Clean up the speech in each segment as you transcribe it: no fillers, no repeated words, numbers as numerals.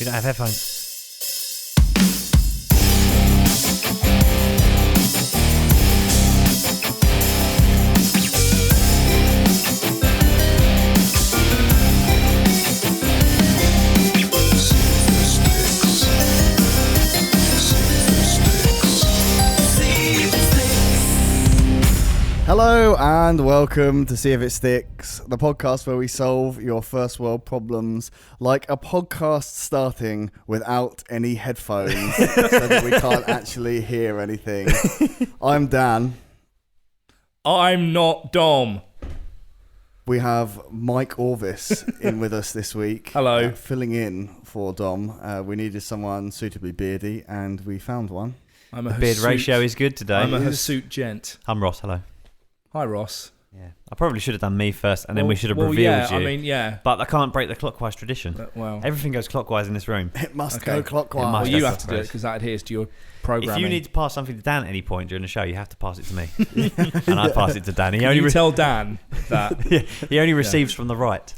We don't have headphones. Hello and welcome to See If It Sticks, the podcast where we solve your first world problems like a podcast starting without any headphones so that we can't actually hear anything. I'm Dan. I'm not Dom. We have Mike Orvis in with us this week. Hello. Filling in for Dom. We needed someone suitably beardy and we found one. I'm a Beard ratio is good today. I'm a hirsute gent. I'm Ross, hello. Hi, Ross. Yeah, I probably should have done me first, and then we should have revealed you. I mean, yeah. But I can't break the clockwise tradition. Well, Everything goes clockwise in this room. It must Okay. go clockwise. It well, must. you That's have to do it clockwise. because that adheres to your programming. If you need to pass something to Dan at any point during the show, you have to pass it to me, and I pass it to Dan. He only tell Dan that he only receives from the right.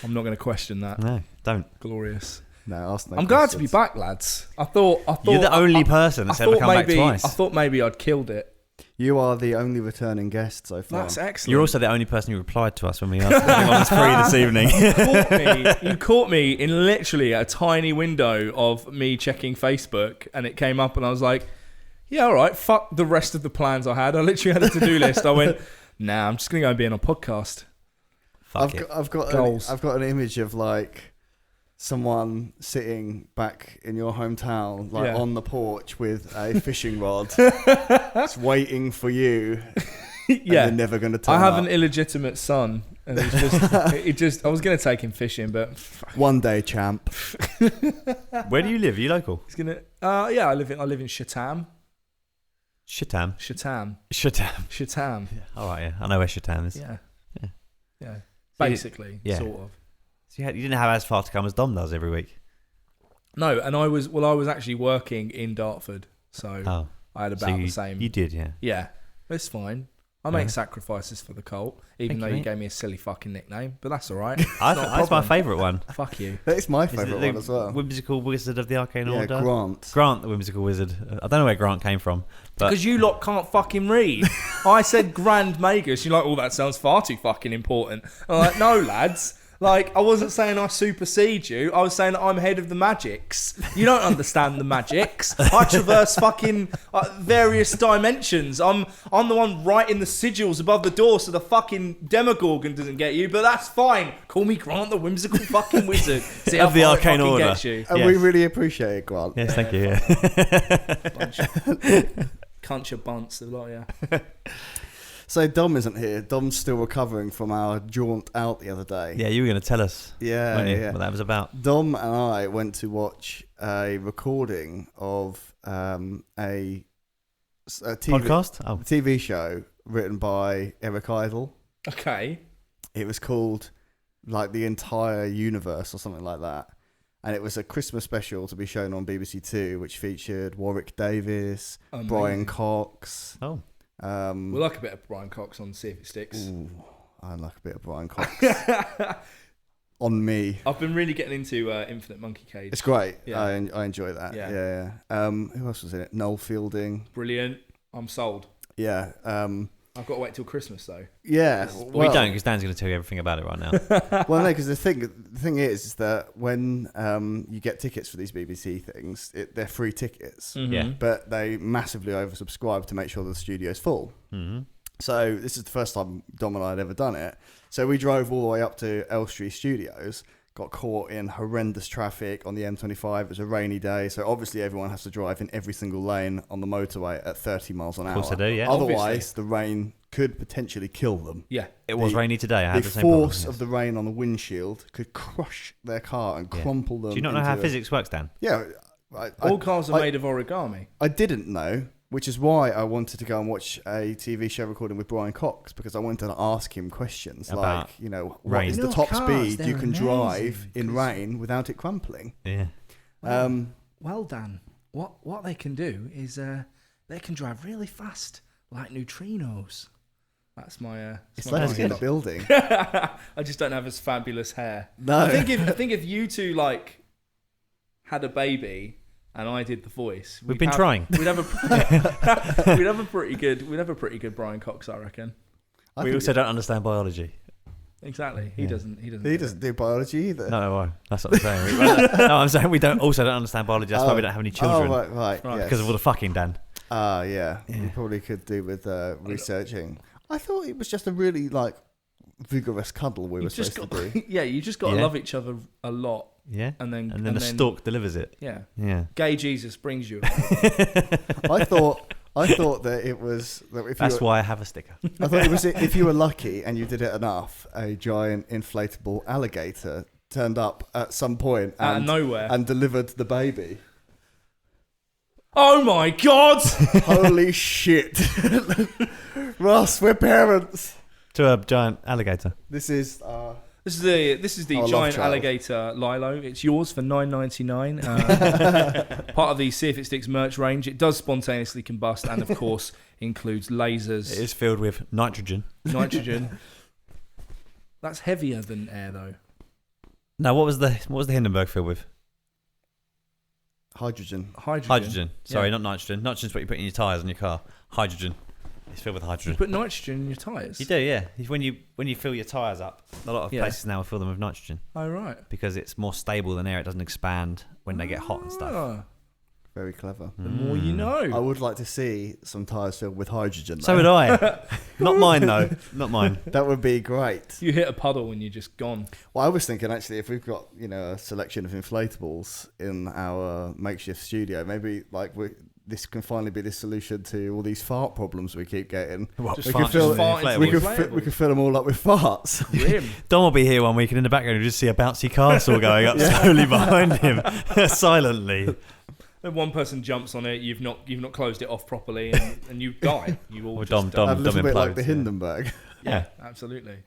I'm not going to question that. No, don't. Glorious. No, ask no I'm glad to questions. be back, lads. I thought You're the only person that's ever come back twice. I thought maybe I'd killed it. You are the only returning guest so far. That's excellent. You're also the only person who replied to us when we asked if was free this evening. You caught me in literally a tiny window of me checking Facebook, and it came up, and I was like, "Yeah, all right. Fuck the rest of the plans I had. I literally had a to-do list. I went, nah, I'm just gonna go and be on a podcast." Fuck it. I've got an image of like someone sitting back in your hometown, like on the porch with a fishing rod, just waiting for you. Yeah, and they're never going to turn I have up. an illegitimate son, and it's just I was gonna take him fishing, but One day, champ. Where do you live? Are you local? he's gonna. Yeah, I live in Chatham. Chatham. Chatham. All right, yeah. I know where Chatham is. Yeah. So Basically, yeah. sort of. So you didn't have as far to come as Dom does every week. No, and I was actually working in Dartford, so I had about the same. You did, yeah. Yeah, it's fine. I make sacrifices for the cult, even though you gave me a silly fucking nickname, but that's all right. That's my favourite one. Fuck you. That's my favourite one as well. Whimsical Wizard of the Arcane Order. Grant. Grant, the Whimsical Wizard. I don't know where Grant came from. Because you lot can't fucking read. I said Grand Magus. You're like, oh, that sounds far too fucking important. I'm like, no, lads. Like, I wasn't saying I supersede you. I was saying that I'm head of the magics. You don't understand the magics. I traverse fucking various dimensions. I'm the one writing the sigils above the door so the fucking Demogorgon doesn't get you. But that's fine. Call me Grant, the Whimsical fucking Wizard. See how Of the far it Arcane fucking Order. gets you. And Yes. we really appreciate it, Grant. Yes, thank you. Yeah. Cunt your bunts. They're like, yeah. So Dom isn't here. Dom's still recovering from our jaunt out the other day. Yeah, you were going to tell us Yeah, weren't you, yeah. what that was about. Dom and I went to watch a recording of a Podcast? Oh. TV show written by Eric Idle. Okay. It was called like The Entire Universe or something like that. And it was a Christmas special to be shown on BBC Two, which featured Warwick Davis, Amazing. Brian Cox. Oh. We like a bit of Brian Cox on See If It Sticks. Ooh, I like a bit of Brian Cox. On me. I've been really getting into Infinite Monkey Cage. It's great. Yeah. I enjoy that. Yeah. Yeah. Who else was in it? Noel Fielding. Brilliant. I'm sold. Yeah. I've got to wait till Christmas though. Yeah. Well, we don't, because Dan's going to tell you everything about it right now. Well, no, because the thing is that when you get tickets for these BBC things, they're free tickets, Yeah. but they massively oversubscribe to make sure the studio's full. Mm-hmm. So this is the first time Dom and I had ever done it. So we drove all the way up to Elstree Studios, got caught in horrendous traffic on the M25. It was a rainy day, so obviously everyone has to drive in every single lane on the motorway at 30 miles an hour. Of course they do, yeah. Otherwise, Obviously. the rain could potentially kill them. Yeah. It was rainy today. I had The the same problem. force Yes. of the rain on the windshield could crush their car and crumple them. Do you not know how physics works, Dan? Yeah. All cars are made of origami. I didn't know, which is why I wanted to go and watch a TV show recording with Brian Cox, because I wanted to ask him questions About like, what rain. is You the know, top cars, speed you they're can drive amazing, in rain without it crumpling? Yeah. Well, Dan, what they can do is they can drive really fast, like neutrinos. That's my. It's my like in the building. I just don't have as fabulous hair. No. I think if you two like had a baby and I did the voice, We've been trying. We'd have a pretty good Brian Cox, I reckon. We also don't understand biology. Exactly. He doesn't. He doesn't do biology either. No, that's what I'm saying. No, I'm saying we don't understand biology. That's why we don't have any children. Oh, right. Yes. Because of all the fucking Dan. Yeah. You probably could do with researching. I thought it was just a really vigorous cuddle we were supposed to do. Yeah, you just got to love each other a lot. Yeah. And then the stork delivers it. Yeah. Yeah. Gay Jesus brings you. I thought that it was that if that's why I have a sticker. I thought it was if you were lucky and you did it enough, a giant inflatable alligator turned up at some point out of nowhere and delivered the baby. Oh my God! Holy shit, Ross, we're parents to a giant alligator. This is the giant alligator Lilo. It's yours for $9.99. Part of the See If It Sticks merch range. It does spontaneously combust and, of course, includes lasers. It is filled with nitrogen. That's heavier than air, though. No, what was the Hindenburg filled with? Hydrogen. Sorry, not nitrogen. Nitrogen's what you put in your tyres on your car. Hydrogen. It's filled with hydrogen. You put nitrogen in your tyres? You do, yeah. When you fill your tyres up, a lot of places now will fill them with nitrogen. Oh, right. Because it's more stable than air. It doesn't expand when they get hot and stuff. Very clever. The more you know. I would like to see some tyres filled with hydrogen, though. So would I. Not mine, though. Not mine. That would be great. You hit a puddle and you're just gone. Well, I was thinking, actually, if we've got, a selection of inflatables in our makeshift studio, maybe, this can finally be the solution to all these fart problems we keep getting. What, we could fill them all up with farts. Dom will be here one week and in the background you'll just see a bouncy castle going up slowly behind him, silently. Then one person jumps on it, you've not closed it off properly, and you die. You all Dom a little bit like the Hindenburg. Yeah, absolutely.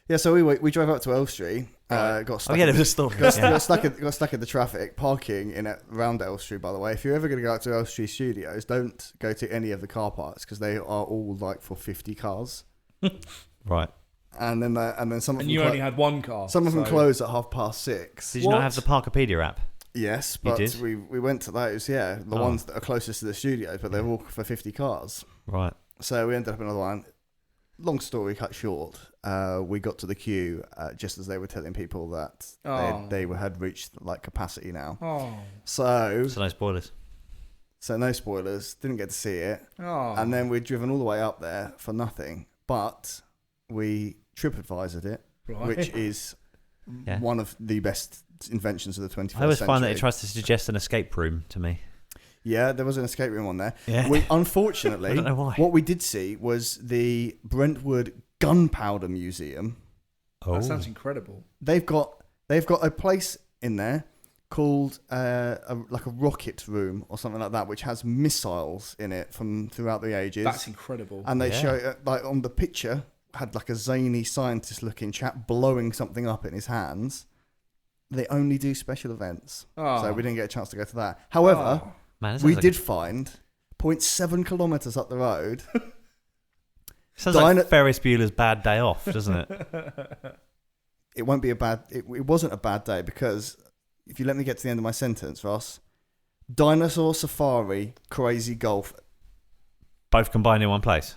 Yeah, so we drove up to Elstree. Got stuck. There was a story. Got stuck in the traffic. Parking around Elstree, by the way. If you're ever going to go out to Elstree Studios, don't go to any of the car parks because they are all for 50 cars. Right. And then some of them. And you only had one car. Some of them close at 6:30. Did you not have the Parkopedia app? Yes, but we went to those. Yeah, the ones that are closest to the studios, but they're all for 50 cars. Right. So we ended up in another one. Long story cut short, we got to the queue just as they were telling people that they had reached capacity now. Oh. So no spoilers. So no spoilers. Didn't get to see it. Oh. And then we'd driven all the way up there for nothing. But we TripAdvisored it, which is one of the best inventions of the 21st century. I always find that it tries to suggest an escape room to me. Yeah, there was an escape room on there. Yeah. Unfortunately, I don't know why. What we did see was the Brentwood Gunpowder Museum. Oh. That sounds incredible. They've got a place in there called a rocket room or something like that, which has missiles in it from throughout the ages. That's incredible. And they show on the picture had a zany scientist-looking chap blowing something up in his hands. They only do special events, so we didn't get a chance to go to that. However, we did find 0.7 kilometres up the road. Sounds like Ferris Bueller's Bad Day Off, doesn't it? It won't be a bad. It wasn't a bad day because if you let me get to the end of my sentence, Ross, Dinosaur Safari, Crazy Golf, both combined in one place.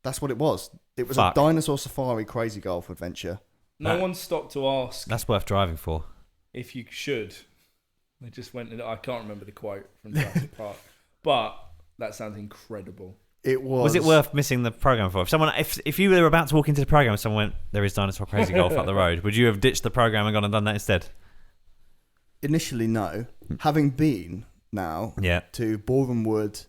That's what it was. It was a Dinosaur Safari, Crazy Golf adventure. No one stopped to ask. That's worth driving for. If you should. They just went. I can't remember the quote from Jurassic Park, but that sounds incredible. It was. Was it worth missing the program for? If you were about to walk into the program and someone went, "There is Dinosaur Crazy Golf up the road," would you have ditched the program and gone and done that instead? Initially, no. Having been now to Boreham Wood,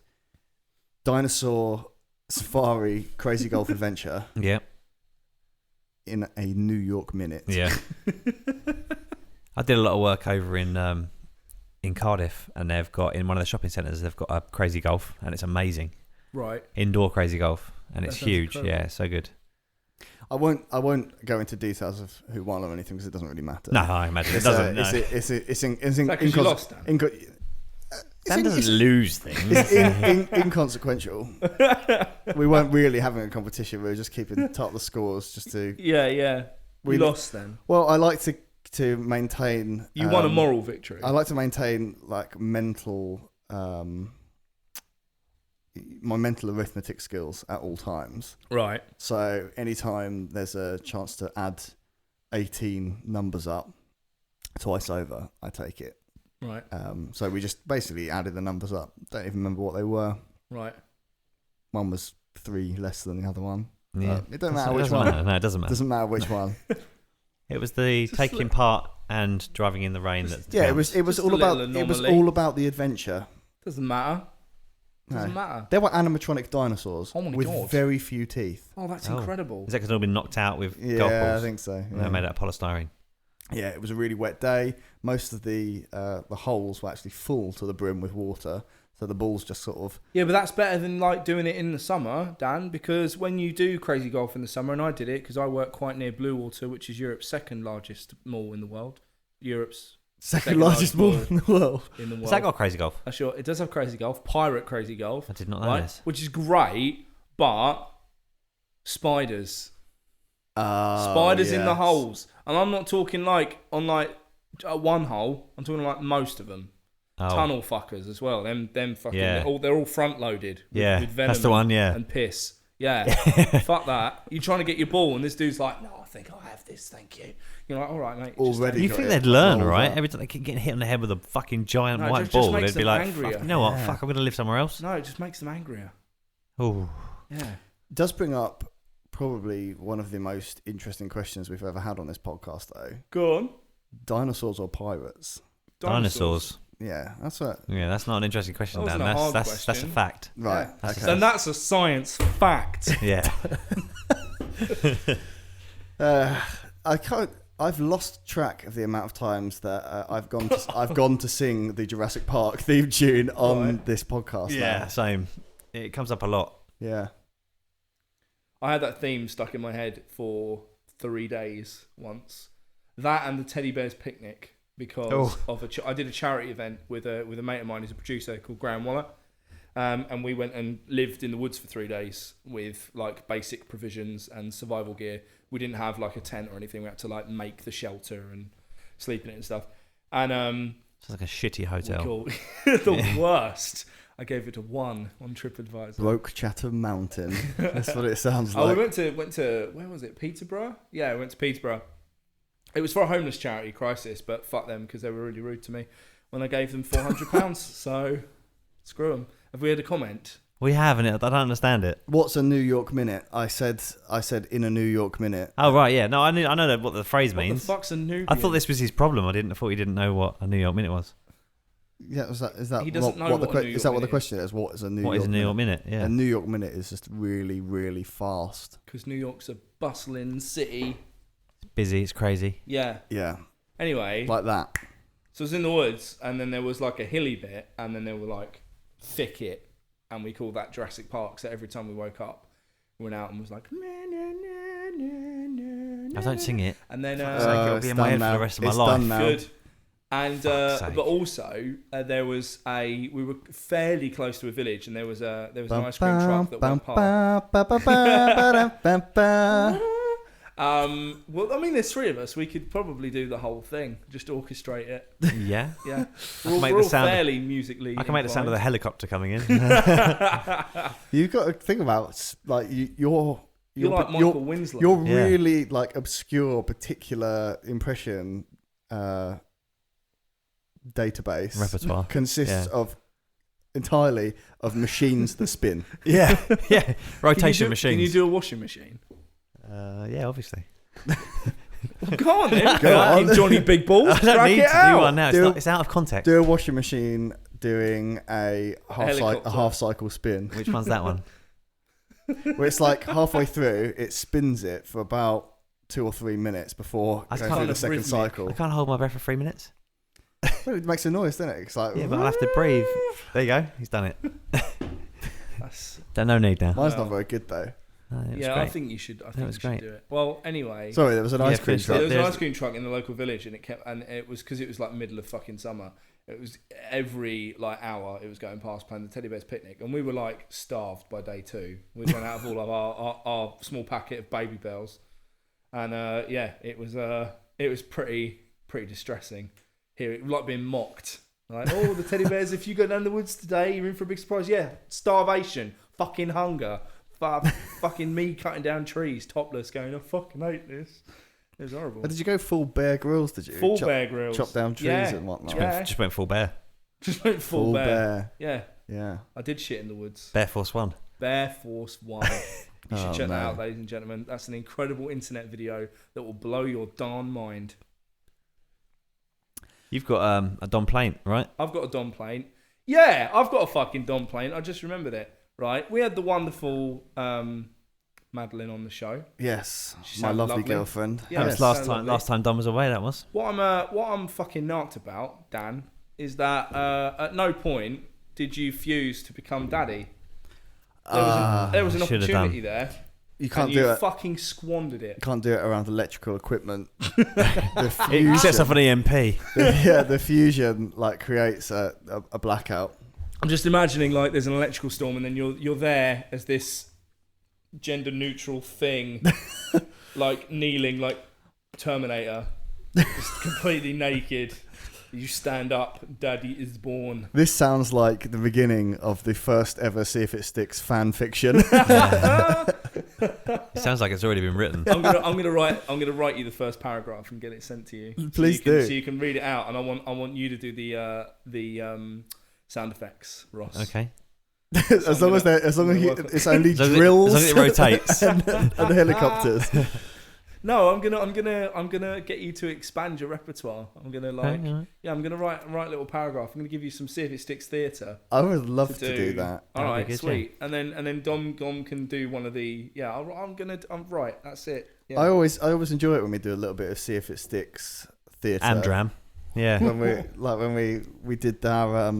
Dinosaur Safari, Crazy Golf Adventure. Yeah. In a New York minute. Yeah. I did a lot of work over in Cardiff, and they've got in one of the shopping centres. They've got a Crazy Golf, and it's amazing. Right. Indoor Crazy Golf, and it's huge. Incredible. Yeah, so good. I won't go into details of who won or anything because it doesn't really matter. No, I imagine it doesn't. It's you lost, Dan. Dan doesn't lose things. It's inconsequential. We weren't really having a competition. We were just keeping top of the scores just to... Yeah. We lost then. Well, I like to maintain... You won a moral victory. I like to maintain like mental... my mental arithmetic skills at all times. Right. So anytime there's a chance to add 18 numbers up twice over, I take it. Right. So we just basically added the numbers up. Don't even remember what they were. Right. One was 3 less than the other one. Yeah. It doesn't matter which doesn't one. matter. No, it doesn't matter. Doesn't matter which one. It was the taking part and driving in the rain that Yeah, it was Just all a about little it was anomaly. all about the adventure. Doesn't matter. No. Doesn't matter. There were animatronic dinosaurs Oh my with God. very few teeth. Oh, that's Oh. incredible. Is that because they've all been knocked out with golf Yeah, balls? I think so. And Yeah. they're made out of polystyrene. Yeah, it was a really wet day. Most of the holes were actually full to the brim with water, so the balls just sort of... Yeah, but that's better than like doing it in the summer, Dan, because when you do crazy golf in the summer, and I did it because I work quite near Bluewater, which is Europe's second largest mall in the world. Europe's Second largest ball in the world. Has that got crazy golf? Sure, it does have crazy golf, pirate crazy golf. I did not know right? this. Which is great, but spiders. Oh, Spiders in the yes. holes. And I'm not talking like on like one hole. I'm talking like most of them. Oh. Tunnel fuckers as well. Them fucking. Yeah. They're all front loaded. Yeah, with venom that's the one, yeah. and piss. Yeah, fuck that. You're trying to get your ball, and this dude's like, "No, I think I'll have this. Thank you." You're like, "All right, mate." Already You got think it they'd learn, rolled right? up. Every time they keep getting hit on the head with a fucking giant No, it white just ball, makes they'd be them like, angrier. fuck, you know what? Yeah. Fuck, I'm going to live somewhere else. No, it just makes them angrier. Oh, Yeah. Does bring up probably one of the most interesting questions we've ever had on this podcast, though. Go on. Dinosaurs or pirates? dinosaurs. Yeah, that's what... Yeah, that's not an interesting question, That Dan. wasn't a hard That's a question. fact. Right, Yeah. okay. And that's a science fact. Yeah. I can't... I've lost track of the amount of times that I've gone to sing the Jurassic Park theme tune on Right. this podcast. Yeah, now. same. It comes up a lot. Yeah. I had that theme stuck in my head for 3 days once. That and the Teddy Bear's Picnic, because of I did a charity event with a mate of mine who's a producer called Graham Waller, and we went and lived in the woods for 3 days with like basic provisions and survival gear. We didn't have like a tent or anything. We had to like make the shelter and sleep in it and stuff. And It's like a shitty hotel. the worst. I gave it a 1 on TripAdvisor. Broke Chatham Mountain. That's what it sounds Oh, like. we went to where was it? Peterborough? Yeah, we went to Peterborough. It was for a homeless charity crisis, but fuck them because they were really rude to me when I gave them £400. So screw them. Have we had a comment? We have, and I don't understand it. What's a New York minute? I said in a New York minute. Oh, right, yeah. No, I know what the phrase What the means. fuck's a Nubian? I thought this was his problem. I thought he didn't know what a New York minute was. Yeah, is that He doesn't know what the what a New is that York what the minute question is? What is a New What York is a New York minute? Yeah. A New York minute is just really, really fast. Because New York's a bustling city. It's busy. It's crazy. Yeah. Yeah, Anyway, like that. so it was in the woods, and then there was like a hilly bit, and then there were like thicket, and we called that Jurassic Park. So every time we woke up, we went out and was like, I don't sing it. and then It'll be in my head for the rest of my It's life. done now. good. And Fuck's sake. but also there was we were fairly close to a village, and there was an ice cream truck that went past. Well, I mean, there's 3 of us. We could probably do the whole thing, just orchestrate it. Yeah. Yeah, can make we're the all sound- fairly musically. I can make the sound of the inclined. helicopter coming in. You've got to think about like You're like Michael Winslow. Your Yeah. really like obscure particular impression database Repertoire. consists Yeah. of entirely of machines that spin. Yeah. Yeah. Can Rotation you machines. Can you do a washing machine? Yeah, obviously. Go on then. Go on. In Johnny Big Balls. I don't crack need it to out. do one now. Do- It's out of context. Do a washing machine doing a Helicopter. half cycle spin. Which one's that one? Where it's like halfway through, it spins it for about 2 or 3 minutes before I going can't- through the second rhythmic. cycle. I can't hold my breath for 3 minutes. Well, it makes a noise, doesn't it? It's like, Yeah, but I'll have to breathe. There you go. He's done it. That's- Don't no need now. mine's Well. not very good though. No, it was yeah, great. I think you should. I That think was you should great. do it. Well, anyway. Sorry, there was an Yeah, ice cream finish truck. There was an There's- ice cream truck in the local village, and it was because it was like middle of fucking summer. It was every like hour it was going past playing the Teddy Bears Picnic, and we were like starved by day 2. We'd run out of all of our small packet of Baby Bells, and it was pretty distressing. Here, like being mocked. Like, oh, the teddy bears, if you go down the woods today, you're in for a big surprise. Yeah, starvation, fucking hunger, fucking me cutting down trees, topless, going, I fucking hate this. It was horrible. But did you go full Bear Grylls, did you? Full Bear Grylls. Chop down trees and whatnot? Just went full bear. Just went full bear. Yeah. Yeah. I did shit in the woods. Bear Force 1. Bear Force 1. You should check that out, ladies and gentlemen. That's an incredible internet video that will blow your darn mind. You've got a Don Plaint, right? I've got a Don Plaint. Yeah, I've got a fucking Don Plaint. I just remembered it. Right, we had the wonderful Madeline on the show. Yes, my lovely girlfriend. Yeah, that was last time Don was away. That was. What I'm fucking narked about, Dan, is that at no point did you fuse to become daddy. There was an opportunity there. You can't do it. You fucking squandered it. You can't do it around electrical equipment. It sets off an EMP. The fusion like creates a blackout. I'm just imagining like there's an electrical storm and then you're there as this gender neutral thing, like kneeling like Terminator, just completely naked. You stand up, Daddy is born. This sounds like the beginning of the first ever See If It Sticks fan fiction. It sounds like it's already been written. I'm gonna write you the first paragraph and get it sent to you. Please do. So you can read it out, and I want you to do the sound effects, Ross. Okay. As long as it's only drills, as long as it rotates and helicopters. No, I'm gonna get you to expand your repertoire. I'm gonna I'm gonna write a little paragraph. I'm gonna give you some See If It Sticks theatre. I would love to do that. All right, good, sweet. Yeah. And then Dom can do one of the I'm right. That's it. Yeah. I always enjoy it when we do a little bit of See If It Sticks theatre and dram. Yeah. when we did our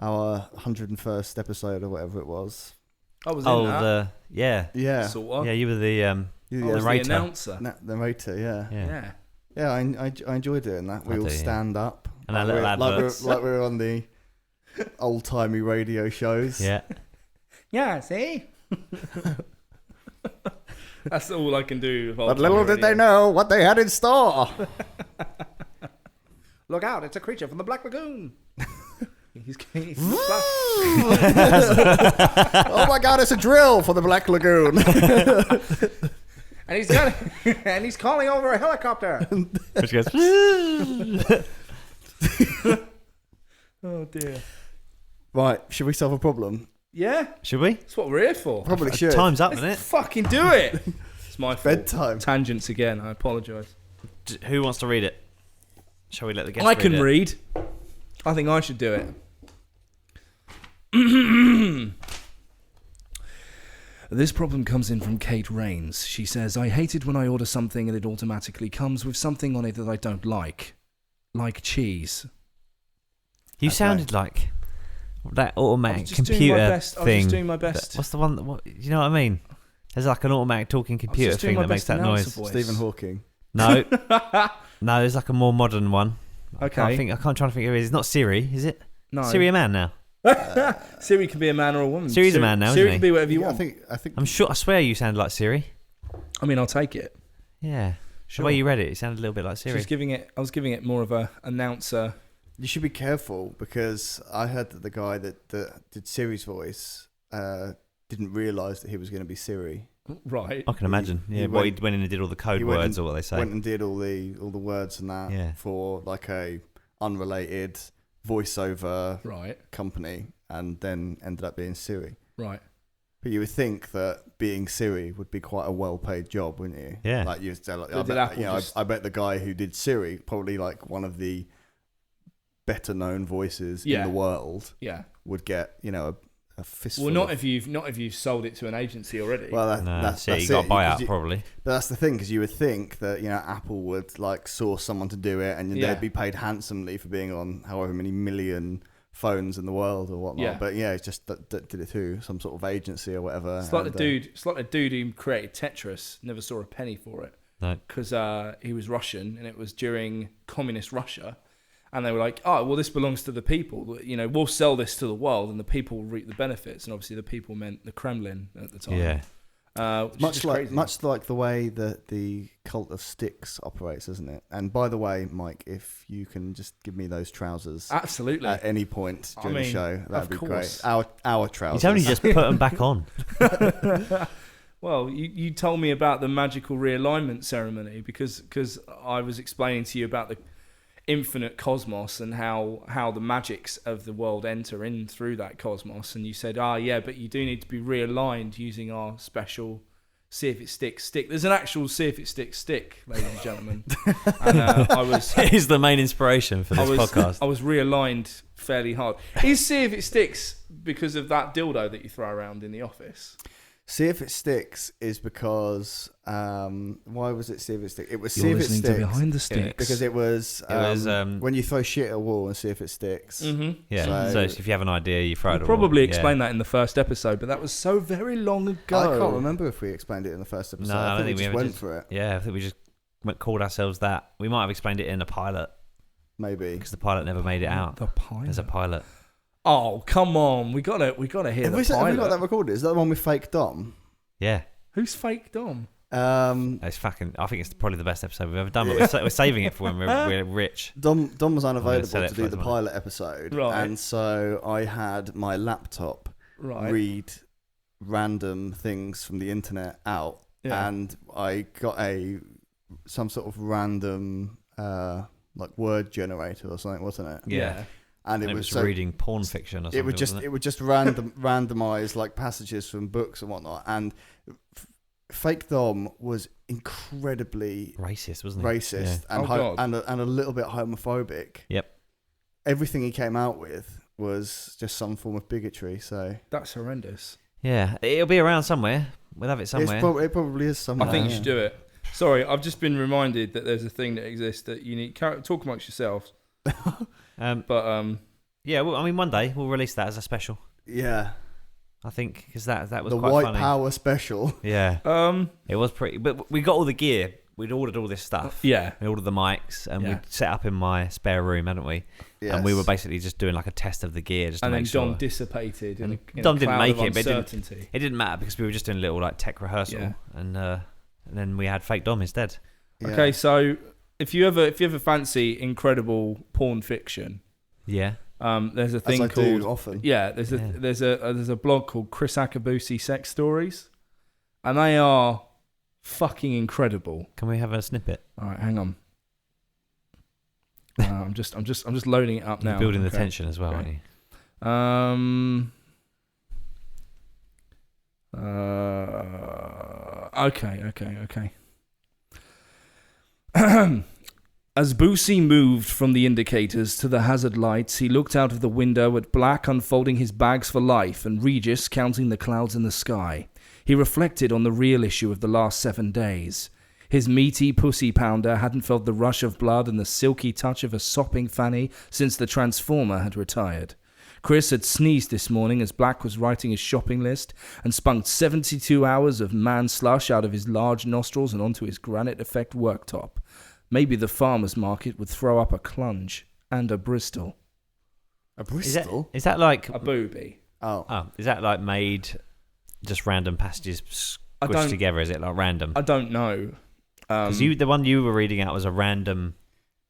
101st episode or whatever it was. I was in that. Yeah. Sort of. Yeah, you were the the announcer. The narrator, Yeah. Yeah, I enjoy doing that. We all stand up. And our little adverts. Like we're on the old-timey radio shows. Yeah. Yeah, see? That's all I can do. But little did they know what they had in store. Look out, it's a creature from the Black Lagoon. Oh my God, it's a drill for the Black Lagoon. And he's calling over a helicopter. Which goes. Oh dear. Right, should we solve a problem? Yeah. Should we? That's what we're here for. Probably should. Time's up, isn't it? Fucking do it. It's my fault. Bedtime. Tangents again. I apologise. Who wants to read it? Shall we let the guest I read can it? read. I think I should do it. This problem comes in from Kate Rains. She says, I hate it when I order something and it automatically comes with something on it that I don't like cheese. You sounded like that automatic computer thing. I was just doing my best. What's the one? You know what I mean? There's like an automatic talking computer thing that makes that noise. Stephen Hawking. No. No, there's like a more modern one. Okay. I can't try to think of it. It's not Siri, is it? No. Siri a man now? Siri can be a man or a woman. Siri's a man now, Siri isn't can he? be whatever you want. I think. I'm sure. I swear you sounded like Siri. I mean, I'll take it. Yeah. Sure. The way you read it sounded a little bit like Siri. I was giving it more of a announcer. You should be careful because I heard that the guy that did Siri's voice didn't realise that he was going to be Siri. Right. I can imagine. Yeah. He went in and did all the code words or what they say. Went and did all the words and that for like a unrelated voiceover company, and then ended up being Siri. Right. But you would think that being Siri would be quite a well-paid job, wouldn't you? Yeah. Like I bet the guy who did Siri, probably like one of the better-known voices in the world, would get a fistful. Well, not if you've sold it to an agency already. Well, that's you got a buyout probably. But that's the thing, because you would think that Apple would like source someone to do it, and they'd be paid handsomely for being on however many million phones in the world or whatnot. Yeah. But it's just that did it through some sort of agency or whatever. It's like the dude who created Tetris never saw a penny for it. No. Because he was Russian, and it was during communist Russia, And they were like, oh, well, this belongs to the people. You know, we'll sell this to the world and the people will reap the benefits. And obviously the people meant the Kremlin at the time. Yeah. Much like the way that the cult of sticks operates, isn't it? And by the way, Mike, if you can just give me those trousers Absolutely. at any point during the show, that'd be great. Our trousers. He's only just put them back on. Well, you told me about the magical realignment ceremony because I was explaining to you about the infinite cosmos and how the magics of the world enter in through that cosmos, and you said, yeah, but you do need to be realigned using our special see if it sticks stick. There's an actual see if it sticks stick, ladies and gentlemen. And I was It is the main inspiration for this podcast. I was realigned fairly hard. Is see if it sticks because of that dildo that you throw around in the office? See if it sticks is because why was it see if it sticks? It was You're see if it listening sticks to Behind the Sticks because it was when you throw shit at a wall and see if it sticks. Mm-hmm. Yeah. So if you have an idea, you throw it at a wall. Probably explained that in the first episode, but that was so very long ago. I can't remember if we explained it in the first episode. No, I think we just went just, for it. Yeah, I think we just called ourselves that. We might have explained it in a pilot Maybe because the pilot never made it out. The pilot. There's a pilot. Oh, come on! We gotta hear have the we pilot. got that recorded? Is that the one with fake Dom? Yeah. Who's fake Dom? It's fucking. I think it's probably the best episode we've ever done. But we're saving it for when we're rich. Dom was unavailable sell it to for do the money. pilot episode, Right. and so I had my laptop read random things from the internet out, Yeah. and I got some sort of random like word generator or something, wasn't it? Yeah. And It it was was so reading porn fiction or something. it would just randomize like passages from books and whatnot, and fake Dom was incredibly racist, wasn't he? racist Yeah. and a little bit homophobic. Yep. Everything he came out with was just some form of bigotry. So That's horrendous. Yeah, it'll be around somewhere. We'll have it somewhere. it probably is somewhere. I think you should do it. Sorry, I've just been reminded that there's a thing that exists that you need. Talk amongst yourselves. But yeah, well, I mean, one day we'll release that as a special. Yeah, I think because that was the quite White funny. Power special. Yeah, it was pretty. But we got all the gear. We'd ordered all this stuff. yeah, We ordered the mics and Yeah. we'd set up in my spare room, hadn't we? Yes. And we were basically just doing like a test of the gear, just and to then make sure. Dom dissipated. And in Dom a didn't cloud make of it, but uncertainty. it didn't matter because we were just doing a little like tech rehearsal, Yeah. and then we had fake Dom instead. Yeah. Okay, so if you ever fancy incredible porn fiction, Yeah. there's a As thing I called do often. there's a blog called Chris Akabusi Sex Stories, and they are fucking incredible. Can we have a snippet? All right, hang on. I'm just loading it up You're now. building the Okay. tension as well, Okay. aren't you? Okay. As Boosie moved from the indicators to the hazard lights, he looked out of the window at Black unfolding his bags for life and Regis counting the clouds in the sky. He reflected on the real issue of the last 7 days. His meaty pussy pounder hadn't felt the rush of blood and the silky touch of a sopping fanny since the Transformer had retired. Chris had sneezed this morning as Black was writing his shopping list and spunked 72 hours of man slush out of his large nostrils and onto his granite effect worktop. Maybe the farmer's market would throw up a clunge and a Bristol. A Bristol? Is that like A booby. Oh. is that like made just random passages squished together? Is it like random? I don't know. Because the one you were reading out was a random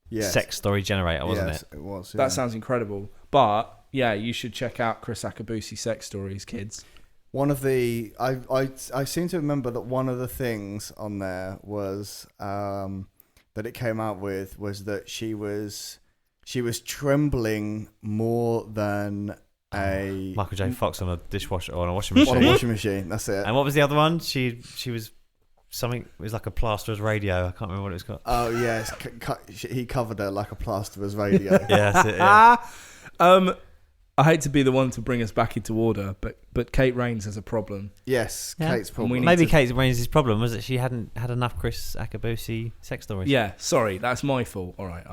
Yes. sex story generator, wasn't Yes, it? it was. Yeah. That sounds incredible. But, yeah, you should check out Chris Akabusi Sex Stories, kids. One of the I seem to remember that one of the things on there was that it came out with was that she was trembling more than a Michael J. Fox on a dishwasher or on a washing machine. on a washing machine. That's it. And what was the other one? She was something. It was like a plasterer's radio. I can't remember what it was called. Oh yes, he covered her like a plasterer's radio. Yeah, that's it. Yeah. I hate to be the one to bring us back into order, but Kate Rains has a problem. Yes, Yeah. Kate's problem. Maybe Kate Rains' problem was that she hadn't had enough Chris Akabusi sex stories. Yeah, sorry, that's my fault. All right,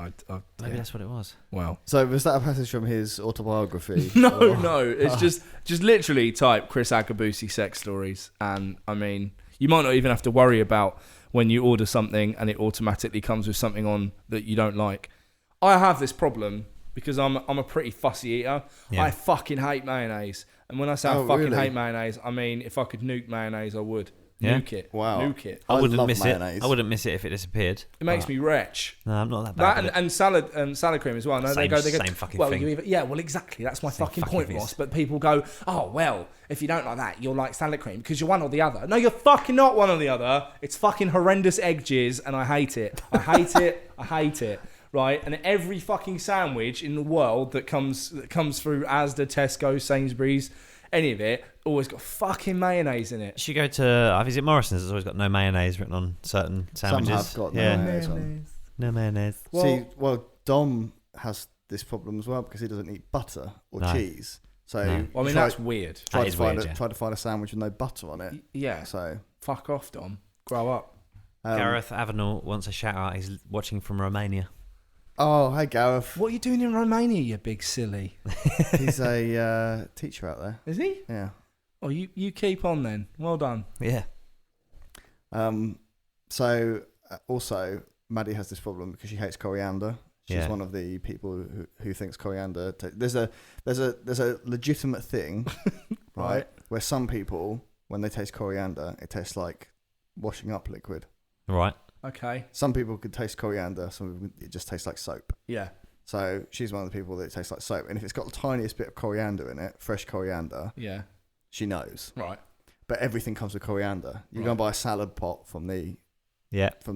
Maybe that's what it was. well. So was that a passage from his autobiography? No, it's just literally type Chris Akabusi Sex Stories, and I mean, you might not even have to worry about when you order something and it automatically comes with something on that you don't like. I have this problem because I'm a pretty fussy eater. Yeah. I fucking hate mayonnaise. And when I say I fucking really? hate mayonnaise, I mean if I could nuke mayonnaise, I would. Yeah? Nuke it. Wow. Nuke it. I wouldn't love miss mayonnaise. it. I wouldn't miss it if it disappeared. It makes me retch. No, I'm not that bad. That and salad cream as well. No, they go Same fucking well, thing. well, exactly. That's my Same fucking fucking point, thing. Ross. But people go, oh well, if you don't like that, you'll like salad cream because you're one or the other. No, you're fucking not one or the other. It's fucking horrendous egg jizz, and I hate it. I hate it. I hate it. Right, and every fucking sandwich in the world that comes through Asda, Tesco, Sainsbury's, any of it, always got fucking mayonnaise in it. Should you go to, is it Morrison's? It's always got no mayonnaise written on certain sandwiches. Some have got no mayonnaise on. No mayonnaise. Dom has this problem as well because he doesn't eat butter or cheese. So No. I mean, that's weird. Try That is weird, yeah. to find a sandwich with no butter on it. Yeah. So Fuck off, Dom. Grow up. Gareth Avenel wants a shout out. He's watching from Romania. Oh, hey Gareth. What are you doing in Romania, you big silly? He's a teacher out there. Is he? Yeah. Oh, you keep on then. Well done. Yeah. So also, Maddie has this problem because she hates coriander. She's Yeah. one of the people who thinks coriander. There's a legitimate thing, right? Where some people, when they taste coriander, it tastes like washing up liquid. Right. Okay. Some people could taste coriander. Some people, it just tastes like soap. Yeah. So she's one of the people that it tastes like soap. And if it's got the tiniest bit of coriander in it, fresh coriander, Yeah. she knows. Right. But everything comes with coriander. You go and buy a salad pot from the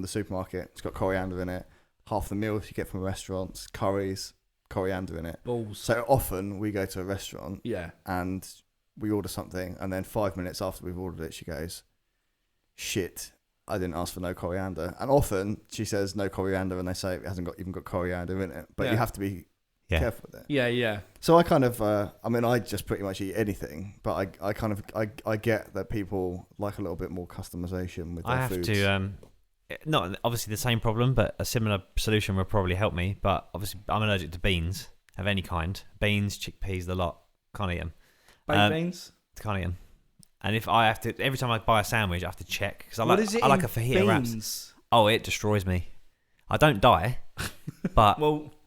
supermarket. It's got coriander in it. Half the meals you get from restaurants, curries, coriander in it. Balls. So often we go to a restaurant Yeah. and we order something, and then 5 minutes after we've ordered it, she goes, "Shit, I didn't ask for no coriander." And often she says no coriander, and they say it hasn't even got coriander in it. But you have to be careful with it. Yeah, yeah. So I kind of, I just pretty much eat anything, but I get that people like a little bit more customization with their foods. I have to, not obviously the same problem, but a similar solution would probably help me. But obviously I'm allergic to beans of any kind. Beans, chickpeas, the lot. Can't eat them. Baked beans? Can't eat them. And if I have to, every time I buy a sandwich, I have to check because I like a fajita wraps. Oh, it destroys me. I don't die, but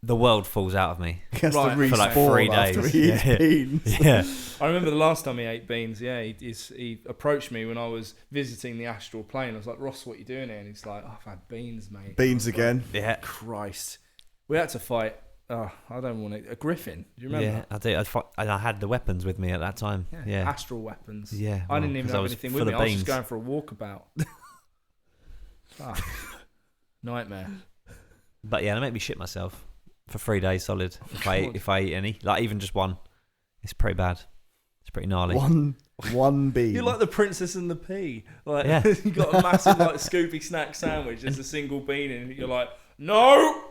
the world falls out of me For like 3 days. After he eats beans. Yeah. I remember the last time he ate beans. Yeah, he approached me when I was visiting the astral plane. I was like, "Ross, what are you doing here?" And he's like, "I've had beans, mate." Beans again. Yeah. Christ. We had to fight. Oh, I don't want to. A griffin. Do you remember? Yeah, I do. I had the weapons with me at that time. Yeah. Astral weapons. Yeah. I didn't even have anything with me. I was just going for a walkabout. Nightmare. But yeah, they make me shit myself for 3 days solid. If I eat any, like even just one, it's pretty bad. It's pretty gnarly. One bean. You're like the Princess and the Pea. Like Yeah. you got a massive like Scoopy snack sandwich. There's a single bean in it. You're like, no,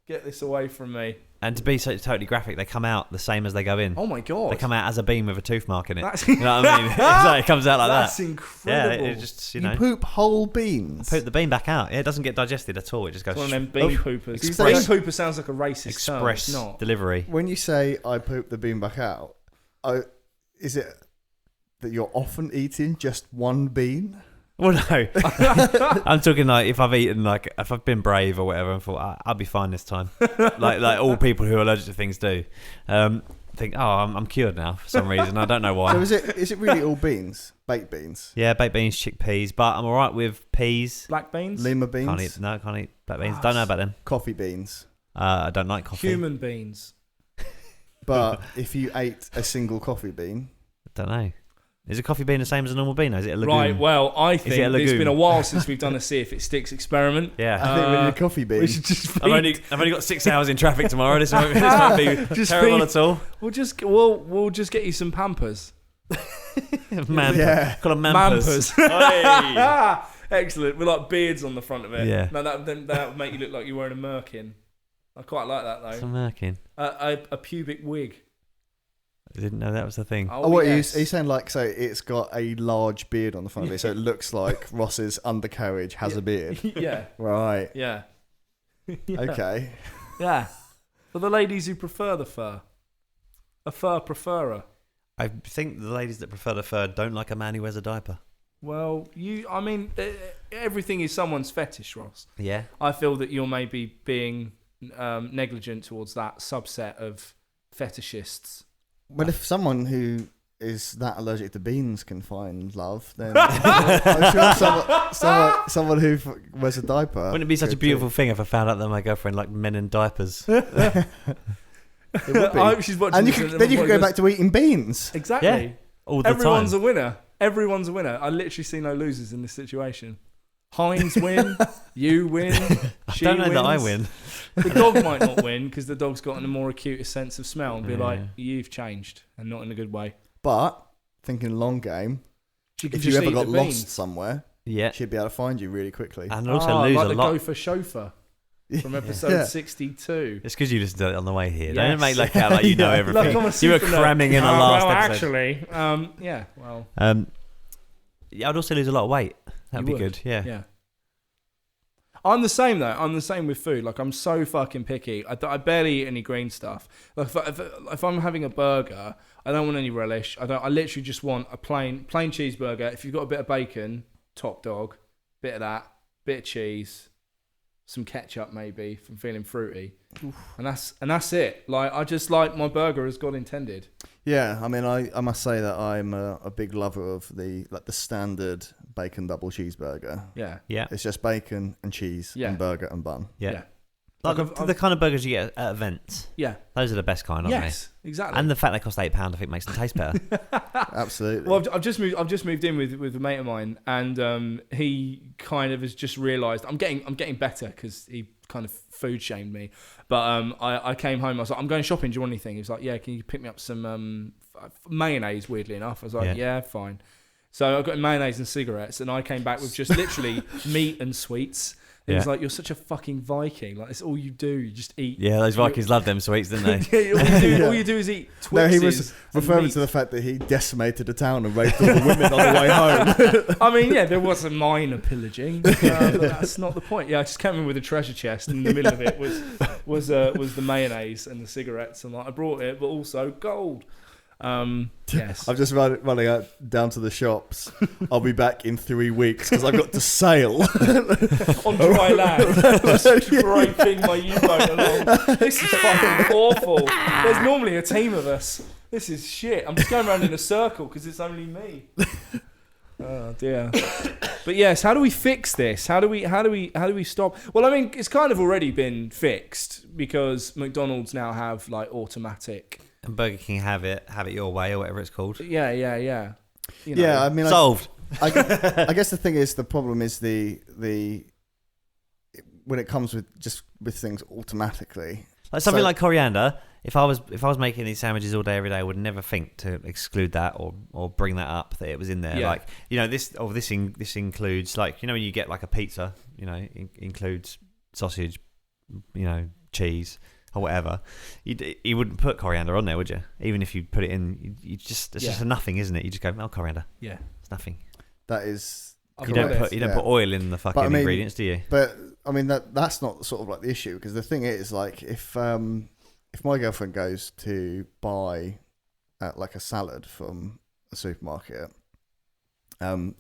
get this away from me. And to be so totally graphic, they come out the same as they go in. Oh my god! They come out as a bean with a tooth mark in it. That's, you know what I mean? It's like, it comes out like that's that. incredible. Yeah, it just you poop whole beans. Poop the bean back out. Yeah, it doesn't get digested at all. It just goes. It's one of them bean poopers. Express- Bean pooper sounds like a racist term. Express It's not. delivery. When you say I poop the bean back out, is it that you're often eating just one bean? Well, no. I'm talking like if I've been brave or whatever and thought I'll be fine this time. like all people who are allergic to things do. Think, oh, I'm cured now for some reason. I don't know why. So is it really all beans? Baked beans? Yeah, baked beans, chickpeas, but I'm all right with peas. Black beans? Lima beans? Can't eat black beans. Don't know about them. Coffee beans? I don't like coffee. Human beans. But if you ate a single coffee bean... I don't know. Is a coffee bean the same as a normal bean? Or is it a legume? Right, well, I think it a it's legume? been a while since we've done a see if it sticks experiment. Yeah. I think we need a coffee bean. We should just I've only got 6 hours in traffic tomorrow. This won't be Just terrible feed- at all. We'll just get you some Pampers. Yeah. Call them Mampers. Mampers. Excellent. With like beards on the front of it. Yeah. No, that would make you look like you're wearing a merkin. I quite like that though. Some merkin. A pubic wig. I didn't know that was the thing. Oh, what yes. are you saying? Like, so it's got a large beard on the front of it, so it looks like Ross's undercarriage has a beard. Yeah. Right. Yeah. Okay. Yeah. For the ladies who prefer the fur. A fur preferer. I think the ladies that prefer the fur don't like a man who wears a diaper. Well, everything is someone's fetish, Ross. Yeah. I feel that you're maybe being negligent towards that subset of fetishists. Well, if someone who is that allergic to beans can find love, then I'm sure someone who wears a diaper. Wouldn't it be such a beautiful thing if I found out that my girlfriend liked men in diapers? It would be. I hope she's watching And this then you could go back to eating beans. Exactly. Yeah, all the Everyone's time. a winner. Everyone's a winner. I literally see no losers in this situation. Heinz win. You win. I don't know that I win. The dog might not win because the dog's got a more acute sense of smell and be Yeah. like, you've changed, and not in a good way. But thinking long game, She could if you just ever eat got the lost beans. somewhere, Yeah, she'd be able to find you really quickly. and also lose like a the lot. gopher chauffeur from episode Yeah. 62. It's because you listened to it on the way here. Yes. Don't make like out like you know Yeah. everything. Like I'm a You were super nerd. cramming in the last episode. actually, yeah, well, Yeah, I'd also lose a lot of weight. That'd You be would. good. Yeah. yeah. I'm the same though. I'm the same with food. Like I'm so fucking picky. I barely eat any green stuff. Like if I'm having a burger, I don't want any relish. I literally just want a plain cheeseburger. If you've got a bit of bacon, top dog, bit of that, bit of cheese, some ketchup maybe if I'm feeling fruity, and that's it. Like I just like my burger as God intended. Yeah, I mean, I must say that I'm a big lover of the standard bacon double cheeseburger. Yeah. Yeah. It's just bacon and cheese Yeah. and burger and bun. Yeah. Yeah. Like Like the kind of burgers you get at events. Yeah. Those are the best kind, aren't Yes. they? Exactly. And the fact they cost £8, I think, makes them taste better. Absolutely. Well, I've just moved in with a mate of mine, and he kind of has just realised I'm getting better because he kind of food shamed me. But I came home. I was like, I'm going shopping. Do you want anything? He was like, yeah. Can you pick me up some mayonnaise? Weirdly enough, I was like, yeah, fine. So I got mayonnaise and cigarettes, and I came back with just literally meat and sweets. He was like, you're such a fucking Viking. Like, it's all you do. You just eat. Yeah, those Vikings love them sweets, didn't they? All you do is eat Twixes. No, he was referring and to the fact that he decimated a town and raped all the women on the way home. I mean, yeah, there was a minor pillaging, but that's not the point. Yeah, I just came in with a treasure chest, and in the middle of it was the mayonnaise and the cigarettes, and like I brought it, but also gold. Yes. I'm just running out down to the shops. I'll be back in 3 weeks because I've got to sail. On dry land, just scraping my U-boat along. This is fucking awful. There's normally a team of us. This is shit. I'm just going around in a circle because it's only me. Oh dear. But yes, how do we fix this? How do we stop? Well, I mean, it's kind of already been fixed because McDonald's now have like automatic. And Burger King have it your way or whatever it's called. Yeah. You know. Yeah, I mean, Solved. I guess the thing is, the problem is the when it comes with things automatically. Like something like coriander. If I was making these sandwiches all day every day, I would never think to exclude that or bring that up that it was in there. Yeah. Like this includes, like, you know, when you get like a pizza, you know, includes sausage, you know, cheese or whatever. You wouldn't put coriander on there, would you? Even if you put it in, it's just a nothing, isn't it? You just go, oh, coriander. Yeah, it's nothing. That is. You don't put oil in the fucking ingredients, do you? But I mean that's not sort of like the issue, because the thing is, like, if my girlfriend goes to buy like a salad from a supermarket,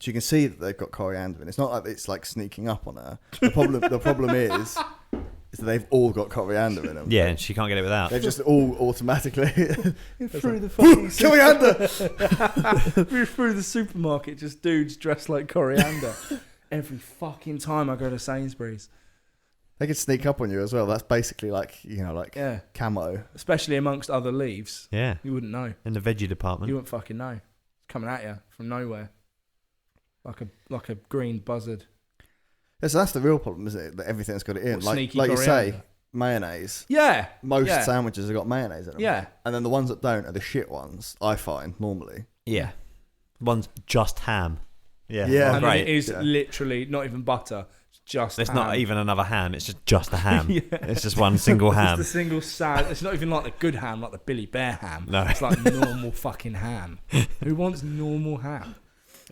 she can see that they've got coriander in. It's not like it's like sneaking up on her. The problem is that they've all got coriander in them. Yeah, and she can't get it without. They've just all automatically through the fucking coriander through the supermarket, just dudes dressed like coriander. Every fucking time I go to Sainsbury's. They could sneak up on you as well. That's basically like, you know, like camo. Especially amongst other leaves. Yeah. You wouldn't know. In the veggie department. You wouldn't fucking know. It's coming at you from nowhere. Like a green buzzard. Yeah, so that's the real problem, isn't it? That everything's got it in. Like you say, mayonnaise. Yeah. Most sandwiches have got mayonnaise in them. Yeah. And then the ones that don't are the shit ones, I find, normally. Yeah. One's just ham. Yeah. Yeah. And great. it is literally not even butter. It's just It's ham. not even another ham. It's just a ham. Yeah. It's just one single ham. It's the single sad. It's not even like the good ham, like the Billy Bear ham. No. It's like normal fucking ham. Who wants normal ham?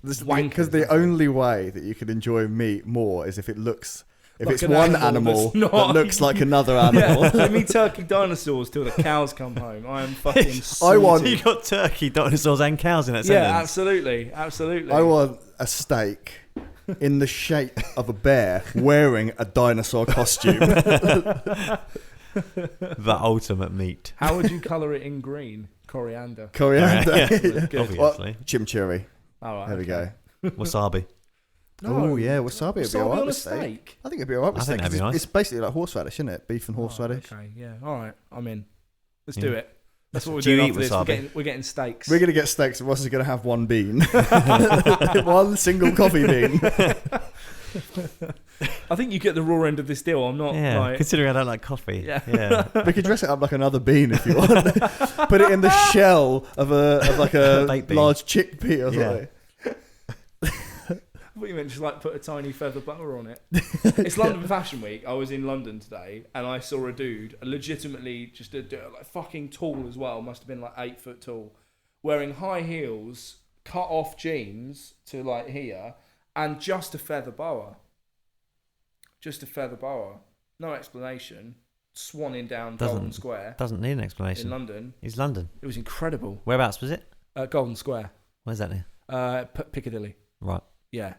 Because the only way that you can enjoy meat more is if it looks... If Like it's an one animal animal that's not- that looks like another animal. Yeah, give me turkey dinosaurs till the cows come home. I am fucking I want- You got turkey, dinosaurs, and cows in that Yeah, sentence. absolutely. I want a steak in the shape of a bear wearing a dinosaur costume. The ultimate meat. How would you colour it in green? Coriander. Coriander. Good. Obviously. Chimichurri. All right. There we go. Wasabi. Oh yeah, wasabi would be Wasabi alright on a with steak. steak. I think it'd be alright with I steak. think that'd 'cause be nice. It's basically like horseradish, isn't it? Beef and horseradish. Okay, yeah. All right, I'm in. Let's Yeah. do it. That's what we're Do you doing eat after this. wasabi? We're getting steaks. We're gonna get steaks, and Ross is gonna have one bean, one single coffee bean. I think you get the raw end of this deal. I'm not Yeah, like. considering I don't like coffee. Yeah. We could dress it up like another bean if you want. Put it in the shell of like a Baked bean. large chickpea or Yeah. something. I thought you meant just like put a tiny feather butter on it. It's London Fashion Week. I was in London today and I saw a dude, legitimately just like fucking tall as well, must have been like 8 foot tall, wearing high heels, cut off jeans to like here, and just a feather boa. Just a feather boa. No explanation. Swanning down Golden Square Doesn't need an in explanation. London. It's London. It was incredible. Whereabouts was it? Golden Square. Where's that near? Piccadilly. Right. Yeah.